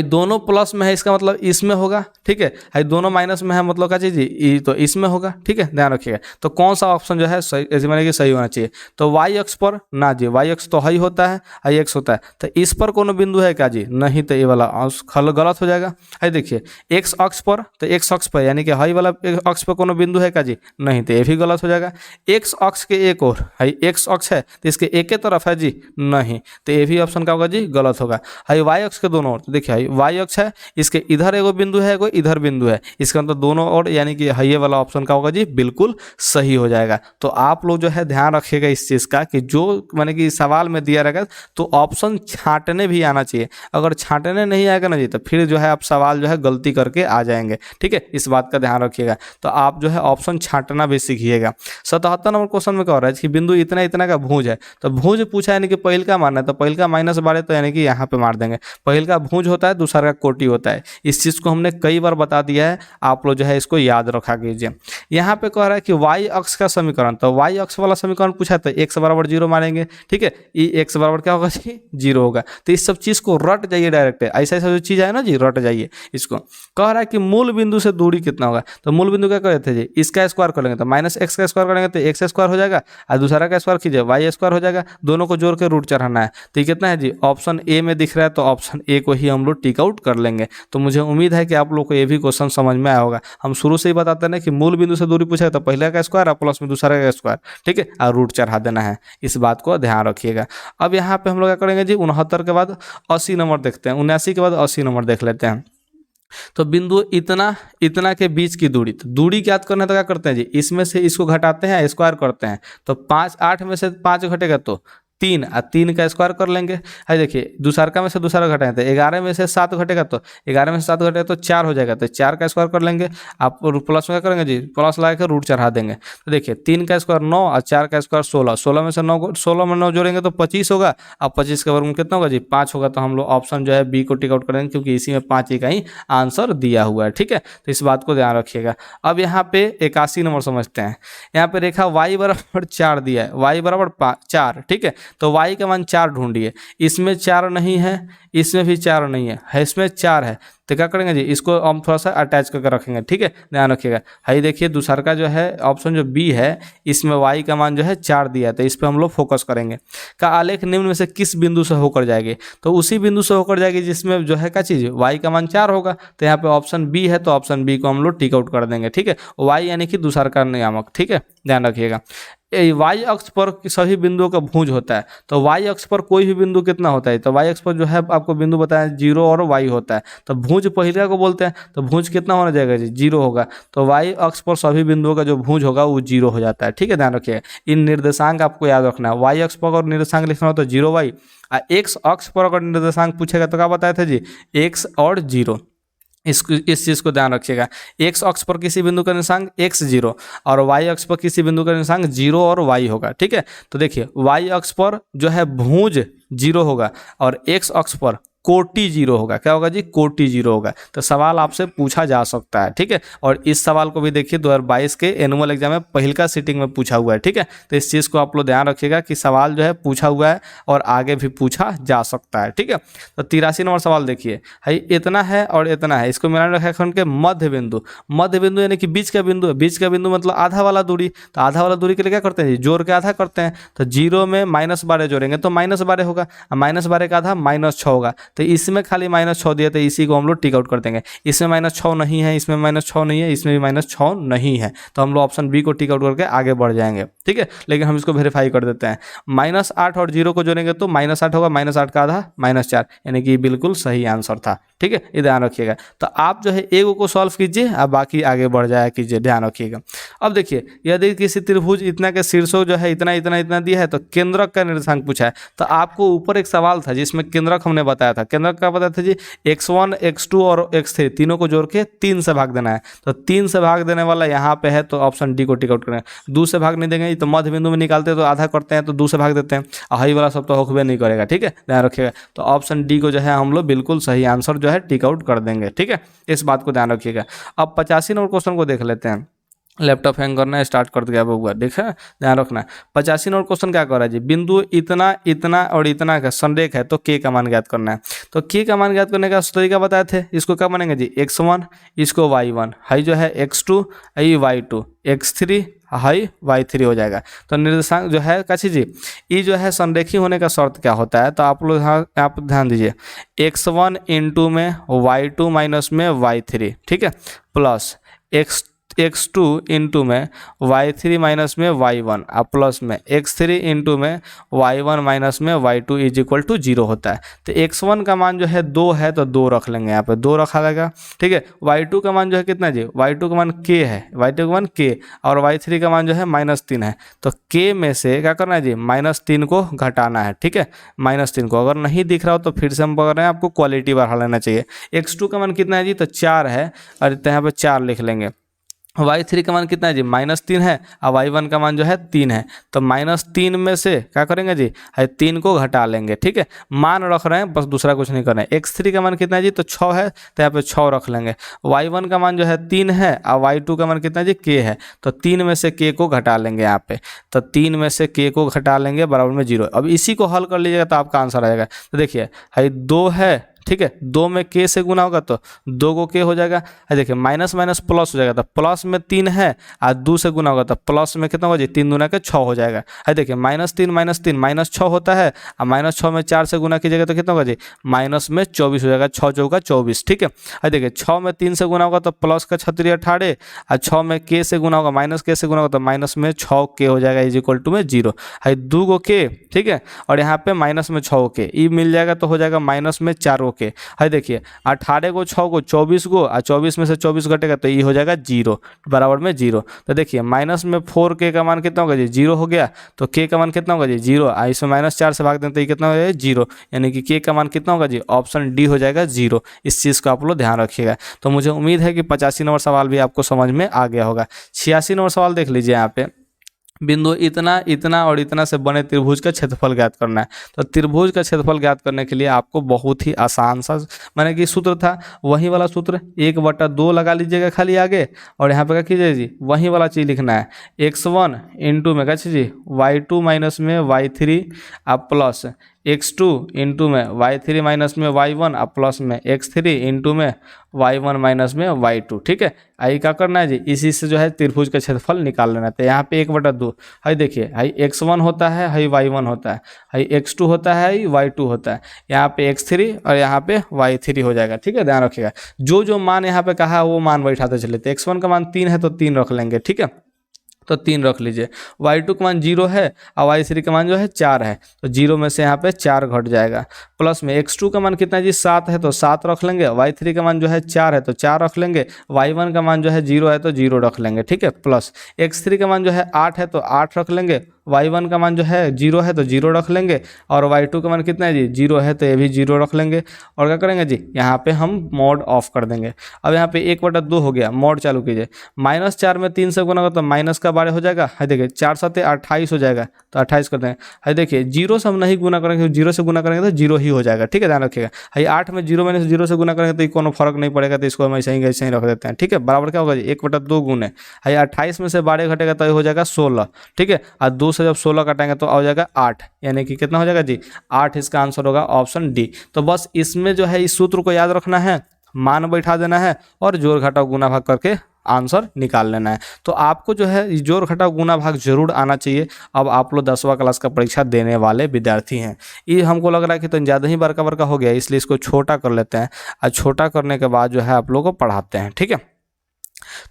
दोनों प्लस में है, इसका मतलब इसमें होगा, ठीक है। दोनों माइनस में है, मतलब क्या चीज़ तो इसमें होगा, ठीक है। ध्यान रखिएगा। तो कौन सा ऑप्शन जो है सही, ऐसे माने कि सही होना चाहिए। तो वाई अक्ष पर ना जी, वाई अक्ष तो हाई होता है, हाई एक्स होता है। तो इस पर कोनो बिंदु है क्या जी, नहीं, तो ये वाला खल गलत हो जाएगा। देखिए एक्स अक्ष पर, तो एक्स अक्ष पर यानी कि हाई वाला अक्ष पर कोनो बिंदु है क्या जी, नहीं, तो ये भी गलत हो जाएगा। एक्स अक्ष के एक और एक्स अक्ष है तो इसके एक ही तरफ है जी, नहीं, तो ये भी ऑप्शन क्या होगा जी, गलत होगा। वाई अक्ष के दोनों ओर, देखिए वाई अक्ष है, इसके इधर एगो बिंदु है, कोई इधर बिंदु है, इसका मतलब दोनों ओर यानी कि ये वाला ऑप्शन का होगा जी, बिल्कुल सही हो जाएगा। तो आप लोग जो है ध्यान रखिएगा इस चीज़ का कि जो माने कि सवाल में दिया रहेगा तो ऑप्शन छांटने भी आना चाहिए। अगर छांटने नहीं आएगा ना जी तो फिर जो है आप सवाल जो है गलती करके आ जाएंगे, ठीक है। इस बात का ध्यान रखिएगा। तो आप जो है ऑप्शन छांटना भी सीखिएगा। 77 नंबर क्वेश्चन में क्या हो रहा है कि बिंदु इतना इतना का भुज है, तो भुज पूछा यानी कि पहिल का मारना है, तो पहिल का माइनस बारे तो यानी कि यहाँ पे मार देंगे। पहिल का भुज होता है, दूसरा का कोटि होता है। इस चीज़ को हमने कई बार बता दिया है, आप लोग जो है इसको याद रखा कीजिए। यहाँ पे कह रहा है कि वाई अक्ष का समीकरण, तो वाई अक्ष वाला समीकरण पूछा तो x बराबर 0 मारेंगे, ठीक है। ये x बराबर क्या होगा जी, 0 होगा। तो इस सब चीज़ को रट जाइए डायरेक्ट, ऐसा ऐसा जो चीज़ है ना जी, रट जाइए इसको। कह रहा है कि मूल बिंदु से दूरी कितना होगा, तो मूल बिंदु क्या कहते हैं जी, इसका स्क्वायर कर लेंगे तो माइनस एक्स का स्क्वायर करेंगे तो एक्स स्क्वायर हो जाएगा, और दूसरा का स्क्वायर कीजिए वाई स्क्वायर हो जाएगा। दोनों को जोड़ के रूट चढ़ाना है। तो ये कितना है जी, ऑप्शन ए में दिख रहा है, तो ऑप्शन ए को ही हम लोग टिक आउट कर लेंगे। तो मुझे उम्मीद है कि आप लोग को ये भी क्वेश्चन समझ में आया होगा। हम शुरू से ही बताते हैं कि मूल बिंदु से दूरी पूछा तो पहले का स्क्वायर और प्लस में दूसरा का स्क्वायर, ठीक है, और रूट चढ़ा देना है। इस बात को ध्यान रखिएगा। अब यहाँ पे हम लोग क्या करेंगे जी, 69 के बाद 80 नंबर देखते हैं, 79 के बाद 80 नंबर देख लेते हैं। तो बिंदु इतना इतना के बीच की दूरी, तो दूरी ज्ञात करना तो क्या करते हैं जी, इसमें से इसको घटाते हैं, स्क्वायर करते हैं। तो 5 8 में से 5 घटेगा तो 3, और 3 का स्क्वायर कर लेंगे। देखिए दूसरा में से दूसरा घटाएं तो 11 में से 7 घटेगा, तो 11 में से 7 घटेगा तो 4 हो जाएगा, तो 4 का स्क्वायर कर लेंगे। आप प्लस में क्या करेंगे जी, प्लस लगा के रूट चढ़ा देंगे। तो देखिए 3 का स्क्वायर 9 और 4 का स्क्वायर 16, 16 में से 9 जोड़ेंगे तो 25 होगा। अब 25 का वर्गमूल कितना होगा जी, 5 होगा। तो हम लोग ऑप्शन जो है बी को टिक आउट करेंगे, क्योंकि इसी में 5 ही का ही आंसर दिया हुआ है, ठीक है। तो इस बात को ध्यान रखिएगा। अब यहाँ पे 81 नंबर समझते हैं। यहाँ पे रेखा y बराबर 4 दिया है, y बराबर 4, ठीक है। तो y का मान 4 ढूंढिए। इसमें 4 नहीं है, इसमें भी 4 नहीं है, इसमें 4 है। तो क्या करेंगे जी, इसको हम थोड़ा सा अटैच करके रखेंगे, ठीक है। ध्यान रखिएगा। देखिए दूसरा का जो है ऑप्शन जो बी है, इसमें y का मान जो है 4 दिया है, तो इस पर हम लोग फोकस करेंगे। का आलेख निम्न में से किस बिंदु से होकर जाएगी, तो उसी बिंदु से होकर जाएगी जिसमें जो है क्या चीज़, y का मान 4 होगा। तो यहाँ पे ऑप्शन बी है, तो ऑप्शन बी को हम लोग टिक आउट कर देंगे, ठीक है। y यानी कि दूसरा का नियामक, ठीक है, ध्यान रखिएगा। वाई अक्ष पर सभी बिंदुओं का भुज होता है, तो वाई अक्ष पर कोई भी बिंदु कितना होता है, तो वाई अक्ष पर जो है आपको बिंदु बताया 0 और वाई होता है। तो भुज पहिला को बोलते हैं, तो भुज कितना होना जाएगा जी, 0 होगा। तो वाई अक्ष पर सभी बिंदुओं का जो भुज होगा वो 0 हो जाता है, ठीक है। ध्यान रखिए, इन निर्देशांक आपको याद रखना है। वाई अक्ष पर अगर निर्देशांक लिखना हो तो 0y, और एक्स अक्ष पर अगर निर्देशांक पूछेगा तो क्या बताया था जी, x और 0। इस चीज़ को ध्यान रखिएगा। एक्स अक्ष पर किसी बिंदु का निर्देशांक x0 और वाई अक्ष पर किसी बिंदु का निर्देशांक 0 और y होगा, ठीक है। तो देखिए वाई अक्ष पर जो है भुज 0 होगा और एक्स अक्ष पर कोटि 0 होगा। क्या होगा जी, कोटि 0 होगा। तो सवाल आपसे पूछा जा सकता है, ठीक है। और इस सवाल को भी देखिए 2022 के एनुअल एग्जाम में पहिलका सीटिंग में पूछा हुआ है, ठीक है। तो इस चीज़ को आप लोग ध्यान रखिएगा कि सवाल जो है पूछा हुआ है और आगे भी पूछा जा सकता है, ठीक है। तो 83 नंबर सवाल देखिए, इतना है और इतना है, इसको मिलाने रखा खंड के मध्य बिंदु, मध्य बिंदु यानी कि बीच का बिंदु है। बीच का बिंदु मतलब आधा वाला दूरी, तो आधा वाला दूरी के लिए क्या करते हैं जी, जोड़ के आधा करते हैं। तो 0 में -12 जोड़ेंगे तो -12 होगा, -12 का आधा -6 होगा। तो इसमें खाली -6 दिया, तो इसी को हम लोग टिक आउट कर देंगे। इसमें -6 नहीं है, इसमें -6 नहीं है, इसमें भी -6 नहीं है, तो हम लोग ऑप्शन बी को टिक आउट करके आगे बढ़ जाएंगे, ठीक है। लेकिन हम इसको वेरीफाई कर देते हैं। -8 और 0 को जोड़ेंगे तो -8 होगा, -8 का आधा -4, यानी कि बिल्कुल सही आंसर था, ठीक। ठीक है, ये ध्यान रखिएगा। तो आप जो है एगो को सॉल्व कीजिए, अब बाकी आगे बढ़ जाया कीजिए, ध्यान रखिएगा। अब देखिए यदि किसी त्रिभुज इतना के शीर्षों जो है इतना इतना इतना दिया है तो केंद्रक का निर्देशांक पूछा है। तो आपको ऊपर एक सवाल था जिसमें केंद्रक हमने बताया था। केंद्रक का बताया था जी x1 x2 और x3 तीनों को जोड़ के 3 से भाग देना है। तो 3 से भाग देने वाला यहाँ पे है, तो ऑप्शन डी को टिक आउट करें। 2 से भाग नहीं देंगे तो मध्य बिंदु में निकालते तो आधा करते हैं, तो 2 से भाग देते हैं, हाई वाला सब तो होकबे नहीं करेगा, ठीक है, ध्यान रखिएगा। तो ऑप्शन डी को जो है हम लोग बिल्कुल सही आंसर जो है टिक आउट कर देंगे, ठीक है, इस बात को ध्यान रखिएगा। अब 85 नंबर क्वेश्चन को देख लेते हैं। लैपटॉप हैंग करना है, स्टार्ट कर दिया बउआ, देखा, ध्यान रखना है। 85 नंबर क्वेश्चन क्या कर रहा है जी, बिंदु इतना इतना और इतना का संरेख है तो के का मान ज्ञात करना है। तो के का मान ज्ञात करने का तरीका बताए थे, इसको क्या मानेंगे जी x1, इसको y1, हाई जो है x2, high y2, x3, high y3 हो जाएगा। तो निर्देशांक जो है काशी जी, ये जो है संरेखी होने का शर्त क्या होता है, तो आप लोग आप ध्यान दीजिए, x1 इंटू में y2 माइनस में y3, ठीक है, प्लस x2 इंटू में y3 माइनस में y1 और प्लस में x3 इंटू में y1 माइनस में y2 इज इक्वल टू 0 होता है। तो x1 का मान जो है 2 है तो 2 रख लेंगे, यहाँ पे 2 रखा जाएगा, ठीक है। y2 का मान जो है कितना जी, y2 का मान k है, y2 का मान k और y3 का मान जो है -3 है। तो k में से क्या करना है जी, -3 को घटाना है, ठीक है, -3 को। अगर नहीं दिख रहा हो तो फिर से हम पकड़ रहे हैं, आपको क्वालिटी बढ़ा लेना चाहिए। x2 का मान कितना है जी, तो 4 है और यहाँ पे 4 लिख लेंगे। y3 का मान कितना है जी, -3 है और y1 का मान जो है 3 है। तो -3 में से क्या करेंगे जी, 3 को घटा लेंगे, ठीक है, मान रख रहे हैं बस, दूसरा कुछ नहीं कर रहे हैं। x3 का मान कितना है जी, तो 6 है, तो यहाँ पे 6 रख लेंगे। y1 का मान जो है 3 है और y2 का मान कितना है जी, k है। तो 3 में से k को घटा लेंगे यहाँ पे, तो 3 में से k को घटा लेंगे बराबर में 0। अब इसी को हल कर लीजिएगा तो आपका आंसर आ जाएगा। तो देखिए 2 है, ठीक है, 2 में k से गुना होगा तो 2 को k हो जाएगा। देखिए माइनस माइनस प्लस हो जाएगा, तो प्लस में 3 है और 2 से गुना होगा तो प्लस में कितना होगा जी, 3 दूना के 6 हो जाएगा। देखिए -3 -6 होता है और -6 में 4 से गुना कीजिएगा तो कितना होगा जी, -24 हो जाएगा, 6 चौका 24, ठीक है। देखिए 6 में 3 से गुना होगा तो प्लस का 36 18 और 6 में k से गुना होगा, -k से गुना होगा तो माइनस में 6k हो जाएगा इज इक्वल टू में 0। 2 को k, ठीक है, और यहाँ पे माइनस में 6 के ई मिल जाएगा तो हो जाएगा माइनस में 4 के। देखिए 18 को 6 को 24 को और 24 में से 24 घटेगा तो ये हो जाएगा 0 बराबर में 0। तो देखिए माइनस में 4k का मान कितना होगा जी, 0 हो गया। तो k का मान कितना होगा जी, 0, और इसमें -4 से भाग दें तो ये कितना हो जाएगा 0, यानी कि k का मान कितना होगा जी, ऑप्शन डी हो जाएगा 0। इस चीज़ को आप लोग ध्यान रखिएगा। तो मुझे उम्मीद है कि 85 नंबर सवाल भी आपको समझ में आ गया होगा। 86 नंबर सवाल देख लीजिए, यहाँ पे बिंदु इतना इतना और इतना से बने त्रिभुज का क्षेत्रफल ज्ञात करना है। तो त्रिभुज का क्षेत्रफल ज्ञात करने के लिए आपको बहुत ही आसान सा माने कि सूत्र था, वही वाला सूत्र 1/2 लगा लीजिएगा खाली आगे, और यहाँ पे क्या कीजिए जी, वही वाला चीज़ लिखना है, x1 इंटू में क्या चीज़ जी, y2 माइनस में y3 आप प्लस x2 इंटू में y3 माइनस में y1 और प्लस में x3 इंटू में y1 माइनस में y2, ठीक है। आई क्या करना है जी, इसी से जो है त्रिभुज का क्षेत्रफल निकाल लेना है। तो यहाँ पे 1/2, हाई देखिए, हाई x1 होता है, हाई y1 होता है, हाई x2 होता है, हाई y2 होता है, यहाँ पे x3 और यहाँ पे y3 हो जाएगा, ठीक है, ध्यान रखिएगा। जो जो मान यहाँ पे कहा है वो मान बैठाते चले। तो x1 का मान 3 है तो 3 रख लेंगे, ठीक है, तो 3 रख लीजिए। y2 का मान 0 है और y3 का मान जो है 4 है, तो 0 में से यहाँ पे 4 घट जाएगा। प्लस में x2 का मान कितना है जी, 7 है तो 7 रख लेंगे। y3 का मान जो है 4 है तो 4 रख लेंगे। y1 का मान जो है 0 है तो 0 रख लेंगे, ठीक है। प्लस x3 का मान जो है 8 है तो 8 रख लेंगे। y1 का मान जो है 0 है तो 0 रख लेंगे, और y2 का मान कितना है जी, 0 है तो ये भी 0 रख लेंगे। और क्या करेंगे जी, यहाँ पे हम मोड ऑफ कर देंगे। अब यहाँ पे 1/2 हो गया, मोड चालू कीजिए। -4 में 3 से गुना होगा तो माइनस का 12 हो जाएगा। है देखिए 4 7 28 हो जाएगा, तो 28 कर देंगे। है देखिए 0 से हम नहीं गुना करेंगे, 0 से गुना करेंगे तो 0 ही हो जाएगा, ठीक है, ध्यान रखिएगा। है 8 में 0 में 0 से गुना करेंगे तो कोनो फर्क नहीं पड़ेगा, तो इसको हम ऐसे ही रख देते हैं, ठीक है। बराबर क्या होगा जी, 1/2 गुने है 28 में से 12 घटेगा तो ये हो जाएगा 16, ठीक है। और 2 से जब 16 कटेंगे तो आ जाएगा 8, यानी कि कितना हो जाएगा जी, 8। इसका आंसर होगा ऑप्शन डी। तो बस इसमें जो है इस सूत्र को याद रखना है, मान बैठा देना है और जोड़ घटाव गुना भाग करके आंसर निकाल लेना है। तो आपको जो है जोड़ घटाव गुना भाग जरूर आना चाहिए। अब आप लोग 10वां क्लास का परीक्षा देने वाले विद्यार्थी हैं, ये हमको लग रहा है कि तो ज़्यादा ही बड़का बड़का हो गया, इसलिए इसको छोटा कर लेते हैं और छोटा करने के बाद जो है आप लोग को पढ़ाते हैं, ठीक है।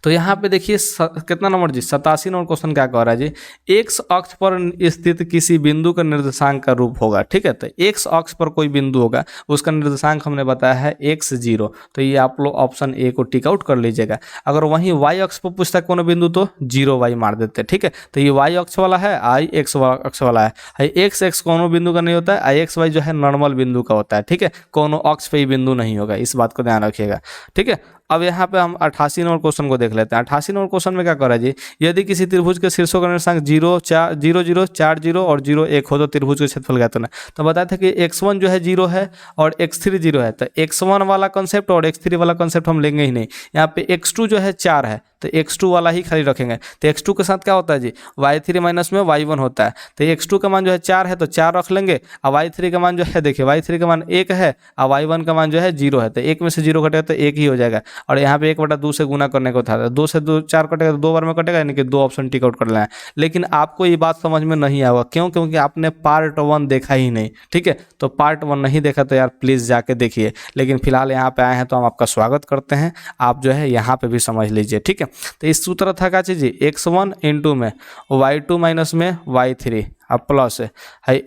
तो यहाँ पे देखिए कितना नंबर जी 87 नंबर क्वेश्चन क्या कह रहा है जी, एक्स अक्ष पर स्थित किसी बिंदु का निर्देशांक का रूप होगा। ठीक है, तो एक्स अक्ष पर कोई बिंदु होगा, उसका निर्देशांक हमने बताया है x0। तो ये आप लोग ऑप्शन ए को टिक आउट कर लीजिएगा। अगर वहीं वाई अक्ष पर पूछता है कोनो बिंदु तो 0y मार देते। ठीक है, तो ये वाई अक्ष वाला है, आई एक्स अक्ष वाला है। एक्स एक्स कोनो बिंदु का नहीं होता है, आई एक्स वाई जो है नॉर्मल बिंदु का होता है। ठीक है, कोनो अक्ष पे ही बिंदु नहीं होगा, इस बात को ध्यान रखिएगा। ठीक है, अब यहाँ पे हम 88 नंबर क्वेश्चन को देख लेते हैं। 88 नंबर क्वेश्चन में क्या कर रहा है जी, यदि किसी त्रिभुज के शीर्षों का निर्देशांक 0 4 0 0 4 0 और 0 1 हो तो त्रिभुज का क्षेत्रफल ज्ञात करना। तो बताया था कि x1 जो है 0 है और x3 0 है, तो x1 वाला कंसेप्ट और x3 वाला कंसेप्ट हम लेंगे ही नहीं। यहाँ पे x2 जो है 4 है, तो x2 वाला ही खाली रखेंगे। तो x2 के साथ क्या होता है जी, y3 माइनस में y1 होता है। तो x2 का मान जो है 4 है तो 4 रख लेंगे, और y3 का मान जो है देखिए y3 का मान 1 है और y1 का मान जो है 0 है। तो 1 में से 0 घटेगा तो 1 ही हो जाएगा। और यहाँ पे 1/2 से गुना करने को था, 2 से 2 4 कटेगा तो 2 बार में कटेगा, यानी कि 2 ऑप्शन टिक आउट कर लेना है। लेकिन आपको ये बात समझ में नहीं आएगा, क्यों? क्योंकि आपने पार्ट 1 देखा ही नहीं। ठीक है, तो पार्ट 1 नहीं देखा तो यार प्लीज़ जाके देखिए। लेकिन फिलहाल यहाँ पे आए हैं तो हम आपका स्वागत करते हैं, आप जो है यहाँ पे भी समझ लीजिए। ठीक है, तो इस सूत्र था क्या चीज़, x1 इंटू में y2 माइनस में y3 अब प्लस है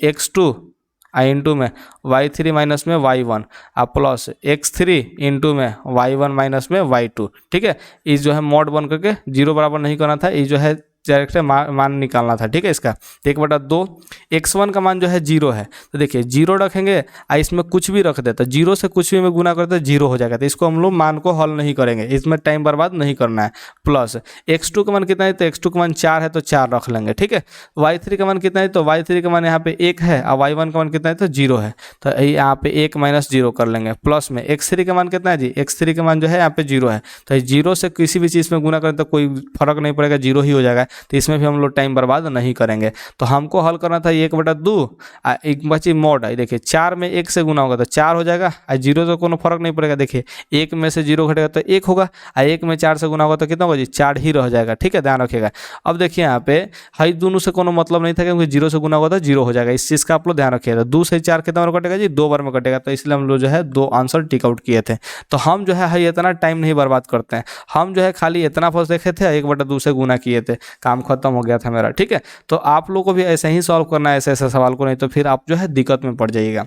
x2 इंटू में y3 माइनस में y1 अब प्लस x3 इंटू में y1 माइनस में y2। ठीक है, इस जो है मॉड बन करके 0 बराबर नहीं करना था, ये जो है डायरेक्ट मान निकालना था। ठीक है, इसका 1/2 x1 का मान जो है 0 है, तो देखिए 0 रखेंगे और इसमें कुछ भी रख देते, 0 से कुछ भी में गुना करते 0 हो जाएगा। तो इसको हम लोग मान को हल नहीं करेंगे, इसमें टाइम बर्बाद नहीं करना है। प्लस x2 का मान कितना है, तो x2 का मान 4 है तो 4 रख लेंगे। ठीक है, y3 का मान कितना है, तो y3 का मान यहाँ पे 1 है और y1 का मान कितना है तो 0 है, तो यहाँ पे 1 माइनस 0 कर लेंगे। प्लस में x3 का मान कितना है जी, x3 का मान जो है यहाँ पे 0 है, तो 0 से किसी भी चीज़ में गुना करें तो कोई फर्क नहीं पड़ेगा, 0 ही हो जाएगा। तो इसमें भी हम लोग टाइम बर्बाद नहीं करेंगे। तो हमको हल करना था 1/2 एक बची मॉड है, देखिए 4 में 1 से गुना होगा तो 4 हो जाएगा, और 0 से कोनो फर्क नहीं पड़ेगा। देखिए 1 में से 0 घटेगा तो 1 होगा, और 1 में 4 से गुना होगा तो कितना होगा जी, 4 ही रह जाएगा। ठीक है, ध्यान रखिएगा। अब देखिए यहाँ पे हाई दोनों से कोनो मतलब नहीं था, क्योंकि 0 से गुना होगा तो 0 हो जाएगा। इस चीज़ का आप लोग ध्यान रखिएगा। 2 से 4 कितना बार कटेगा जी, 2 बार में कटेगा, तो इसलिए हम लोग जो है 2 आंसर टिक आउट किए थे। तो हम जो है इतना टाइम नहीं बर्बाद करते हैं, हम जो है खाली इतना फर्स्ट देखे थे, 1/2 से गुना किए थे, काम खत्म हो गया था मेरा। ठीक है, तो आप लोगों को भी ऐसे ही सॉल्व करना है ऐसे सवाल को, नहीं तो फिर आप जो है दिक्कत में पड़ जाइएगा।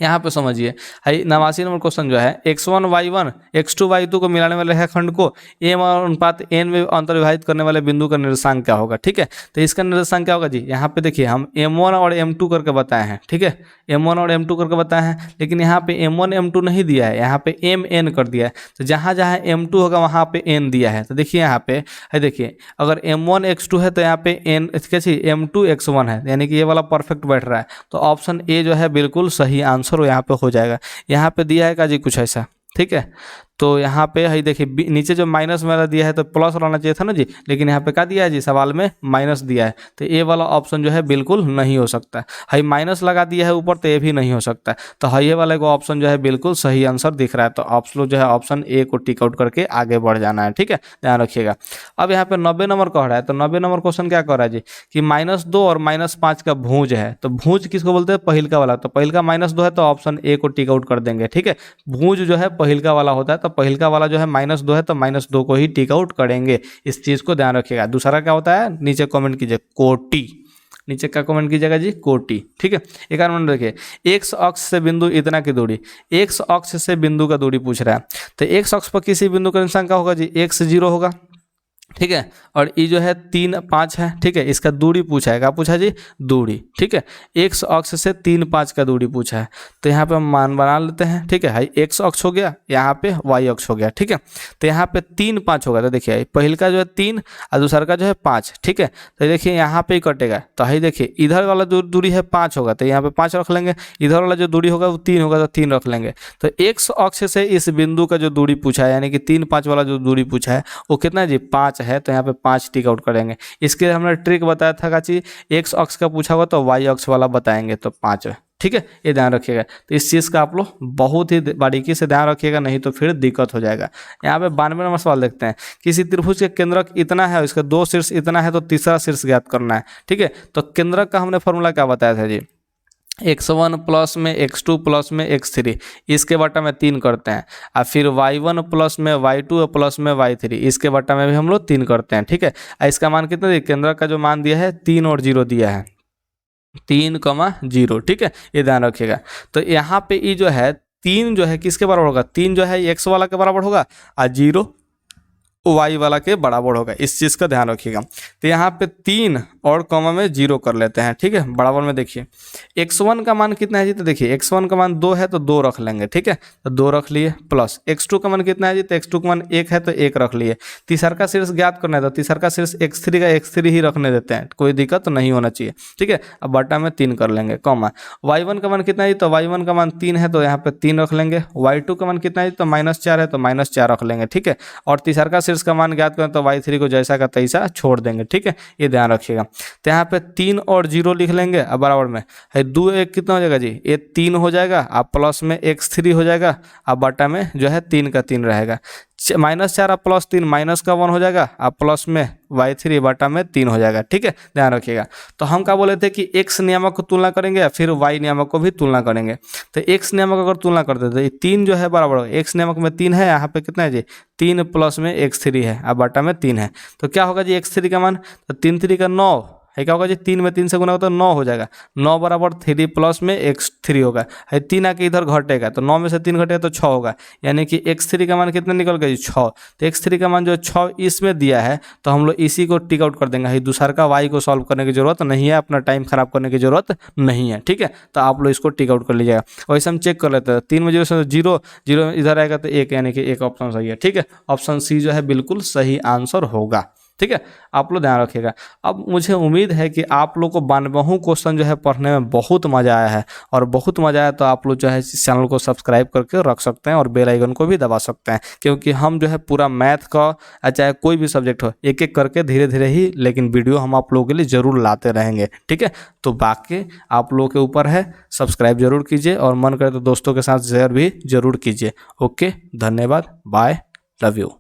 यहाँ पे समझिए, 89 नंबर क्वेश्चन जो है x1 y1 x2 y2 को मिलाने वाले रेखाखंड को m और अनुपात n में अंतर्विभाजित करने वाले बिंदु का निर्देशांक क्या होगा। ठीक है, तो इसका निर्देशांक क्या होगा जी, यहाँ पे देखिए हम m1 और m2 करके बताए हैं। ठीक है, m1 और m2 करके बताए हैं, लेकिन यहाँ पे m1 m2 नहीं दिया है, यहाँ पे mn कर दिया है। तो जहाँ जहाँ m2 होगा वहाँ पे n दिया है। तो देखिए यहाँ पे है, देखिए अगर m1 x2 है तो यहाँ पे n कैसे m2 x1 है, यानी कि ये वाला परफेक्ट बैठ रहा है। तो ऑप्शन ए जो है बिल्कुल सही आंसर यहाँ पे हो जाएगा। यहाँ पे दिया है का जी कुछ ऐसा। ठीक है, तो यहाँ पे है देखिए नीचे जो माइनस वाला दिया है तो प्लस रहना चाहिए था ना जी, लेकिन यहाँ पे क्या दिया है जी, सवाल में माइनस दिया है। तो ये वाला ऑप्शन जो है बिल्कुल नहीं हो सकता है, माइनस लगा दिया है ऊपर तो ये भी नहीं हो सकता। तो ये वाले को ऑप्शन जो है बिल्कुल सही आंसर दिख रहा है। तो आप लोग जो है ऑप्शन ए को टिक आउट करके आगे बढ़ जाना है। ठीक है, ध्यान रखिएगा। अब यहाँ पे 90 नंबर कह रहा है, तो 90 नंबर क्वेश्चन क्या कह रहा है जी, कि -2 और -5 का भुज है। तो भुज किसको बोलते हैं, पहिलका वाला। तो पहिलका -2 है तो ऑप्शन ए को टिक आउट कर देंगे। ठीक है, भुज जो है पहिलका वाला होता है, तो पहिलका वाला जो है -2 है तो -2 को ही टिक आउट करेंगे। इस चीज़ को ध्यान रखिएगा। दूसरा क्या होता है, नीचे कमेंट कीजिए कोटि, नीचे क्या कमेंट कीजिएगा जी, कोटि। ठीक है, 11 नंबर देखिए, एक्स अक्ष से बिंदु इतना की दूरी, एक्स अक्ष से बिंदु का दूरी पूछ रहा है। तो एक्स अक्ष पर किसी बिंदु का निशान क्या होगा जी, x0 होगा। ठीक है, और ये जो है 3 5 है। ठीक है, इसका दूरी पूछा है, क्या पूछा जी, दूरी। ठीक है, एक्स अक्ष से 3 5 का दूरी पूछा है। तो यहाँ पे हम मान बना लेते हैं। ठीक है, एक्स अक्ष हो गया, यहाँ पे वाई अक्ष हो गया। ठीक है, तो यहाँ पे 3 5 होगा। तो देखिए पहल का जो है 3 और दूसरा का जो है 5। ठीक है, तो देखिए यहाँ पे ही कटेगा। तो देखिए इधर वाला जो दूरी है 5 होगा, तो यहाँ पे 5 रख लेंगे। इधर वाला जो दूरी होगा वो 3 होगा, तो 3 रख लेंगे। तो एक्स अक्ष से इस बिंदु का जो दूरी पूछा है, यानी कि 3 5 वाला जो दूरी पूछा है वो कितना है जी, 5 है। तो यहाँ पे 5 टिक आउट करेंगे। इसके लिए हमने ट्रिक बताया था काची, एक्स अक्ष का पूछा होगा तो वाई अक्ष वाला बताएंगे, तो 5 है। ठीक है, ये ध्यान रखिएगा। तो इस चीज़ का आप लोग बहुत ही बारीकी से ध्यान रखिएगा, नहीं तो फिर दिक्कत हो जाएगा। यहाँ पे 92 नंबर सवाल देखते हैं, किसी त्रिभुज के केंद्रक इतना है, इसका 2 शीर्ष इतना है, तो तीसरा शीर्ष ज्ञात करना है। ठीक है, तो केंद्रक का हमने फॉर्मूला क्या बताया था जी, x1 प्लस में x2 प्लस में x3, इसके बटा में 3 करते हैं। और फिर y1 प्लस में y2 प्लस में y3, इसके बटा में भी हम लोग 3 करते हैं। ठीक है, इसका मान कितना दिया, केंद्र का जो मान दिया है 3 और 0 दिया है, 3,0। ठीक है, ये ध्यान रखिएगा। तो यहाँ पे ये जो है 3 जो है किसके बराबर होगा, 3 जो है x वाला के बराबर होगा और 0 y वाला के बराबर होगा। इस चीज़ का ध्यान रखिएगा। तो यहाँ पे 3 और कॉमा में 0 कर लेते हैं। ठीक है, बराबर में देखिए x1 का मान कितना है जी, तो देखिए x1 का मान 2 है तो 2 रख लेंगे। ठीक है, तो 2 रख लिए, प्लस x2 का मान कितना है जी, तो x2 का मान 1 है तो 1 रख लिए। तीसरा का शीर्ष ज्ञात करना है तो तीसरा का शीर्ष x3 का x3 ही रखने देते हैं, कोई दिक्कत तो नहीं होना चाहिए। ठीक है, अब बटा में 3 कर लेंगे, कॉमा y1 का मान कितना है, तो y1 का मान 3 है तो यहाँ पे 3 रख लेंगे। y2 का मान कितना है, तो -4 है तो -4 रख लेंगे। ठीक है, और तीसरा का शीर्ष का मान ज्ञात करें तो y3 को जैसा का तैसा छोड़ देंगे। ठीक है, ये ध्यान रखिएगा। तो यहाँ पे 3 और 0 लिख लेंगे, अब बराबर में है 2 1 कितना हो जाएगा जी, ये 3 हो जाएगा, अब प्लस में x3 हो जाएगा, अब बटा में जो है 3 का 3 रहेगा, -4 अब +3 माइनस का 1 हो जाएगा, अब प्लस में y3 बटा में 3 हो जाएगा। ठीक है, ध्यान रखिएगा। तो हम क्या बोले थे कि x नियामक को तुलना करेंगे या फिर y नियामक को भी तुलना करेंगे। तो x नियामक अगर तुलना करते तो ये 3 जो है बराबर होगा, x नियामक में 3 है, यहाँ पे कितना है जी 3 प्लस में x3 है, अब बटा में 3 है। तो क्या होगा जी x3 का मान, तो 3 3 का 9 है, क्या होगा जी 3 में 3 से गुना होता है 9 हो जाएगा, 9 बराबर 3 प्लस में x3 होगा, है 3 आके इधर घटेगा तो 9 में से 3 घटेगा तो 6 होगा, यानी कि x3 का मान कितना निकल गया जी 6। तो x3 का मान जो 6 इसमें दिया है तो हम लोग इसी को टिक आउट कर देंगे, दूसरा का y को सॉल्व करने की जरूरत नहीं है, अपना टाइम खराब करने की जरूरत नहीं है। ठीक है, तो आप लोग इसको टिक आउट कर लीजिएगा। वैसे हम चेक कर लेते हैं, 3 में 0 से 0 0 इधर आएगा तो 1, यानी कि 1 ऑप्शन सही है। ठीक है, ऑप्शन सी जो है बिल्कुल सही आंसर होगा। ठीक है, आप लोग ध्यान रखिएगा। अब मुझे उम्मीद है कि आप लोग को 92 क्वेश्चन जो है पढ़ने में बहुत मज़ा आया है, और बहुत मज़ा आया तो आप लोग जो है इस चैनल को सब्सक्राइब करके रख सकते हैं और बेल आइकन को भी दबा सकते हैं, क्योंकि हम जो है पूरा मैथ का चाहे कोई भी सब्जेक्ट हो एक एक करके धीरे धीरे ही लेकिन वीडियो हम आप लोगों के लिए ज़रूर लाते रहेंगे। ठीक है, तो बाकी आप लोगों के ऊपर है, सब्सक्राइब जरूर कीजिए और मन करे तो दोस्तों के साथ शेयर भी जरूर कीजिए। ओके, धन्यवाद, बाय, लव यू।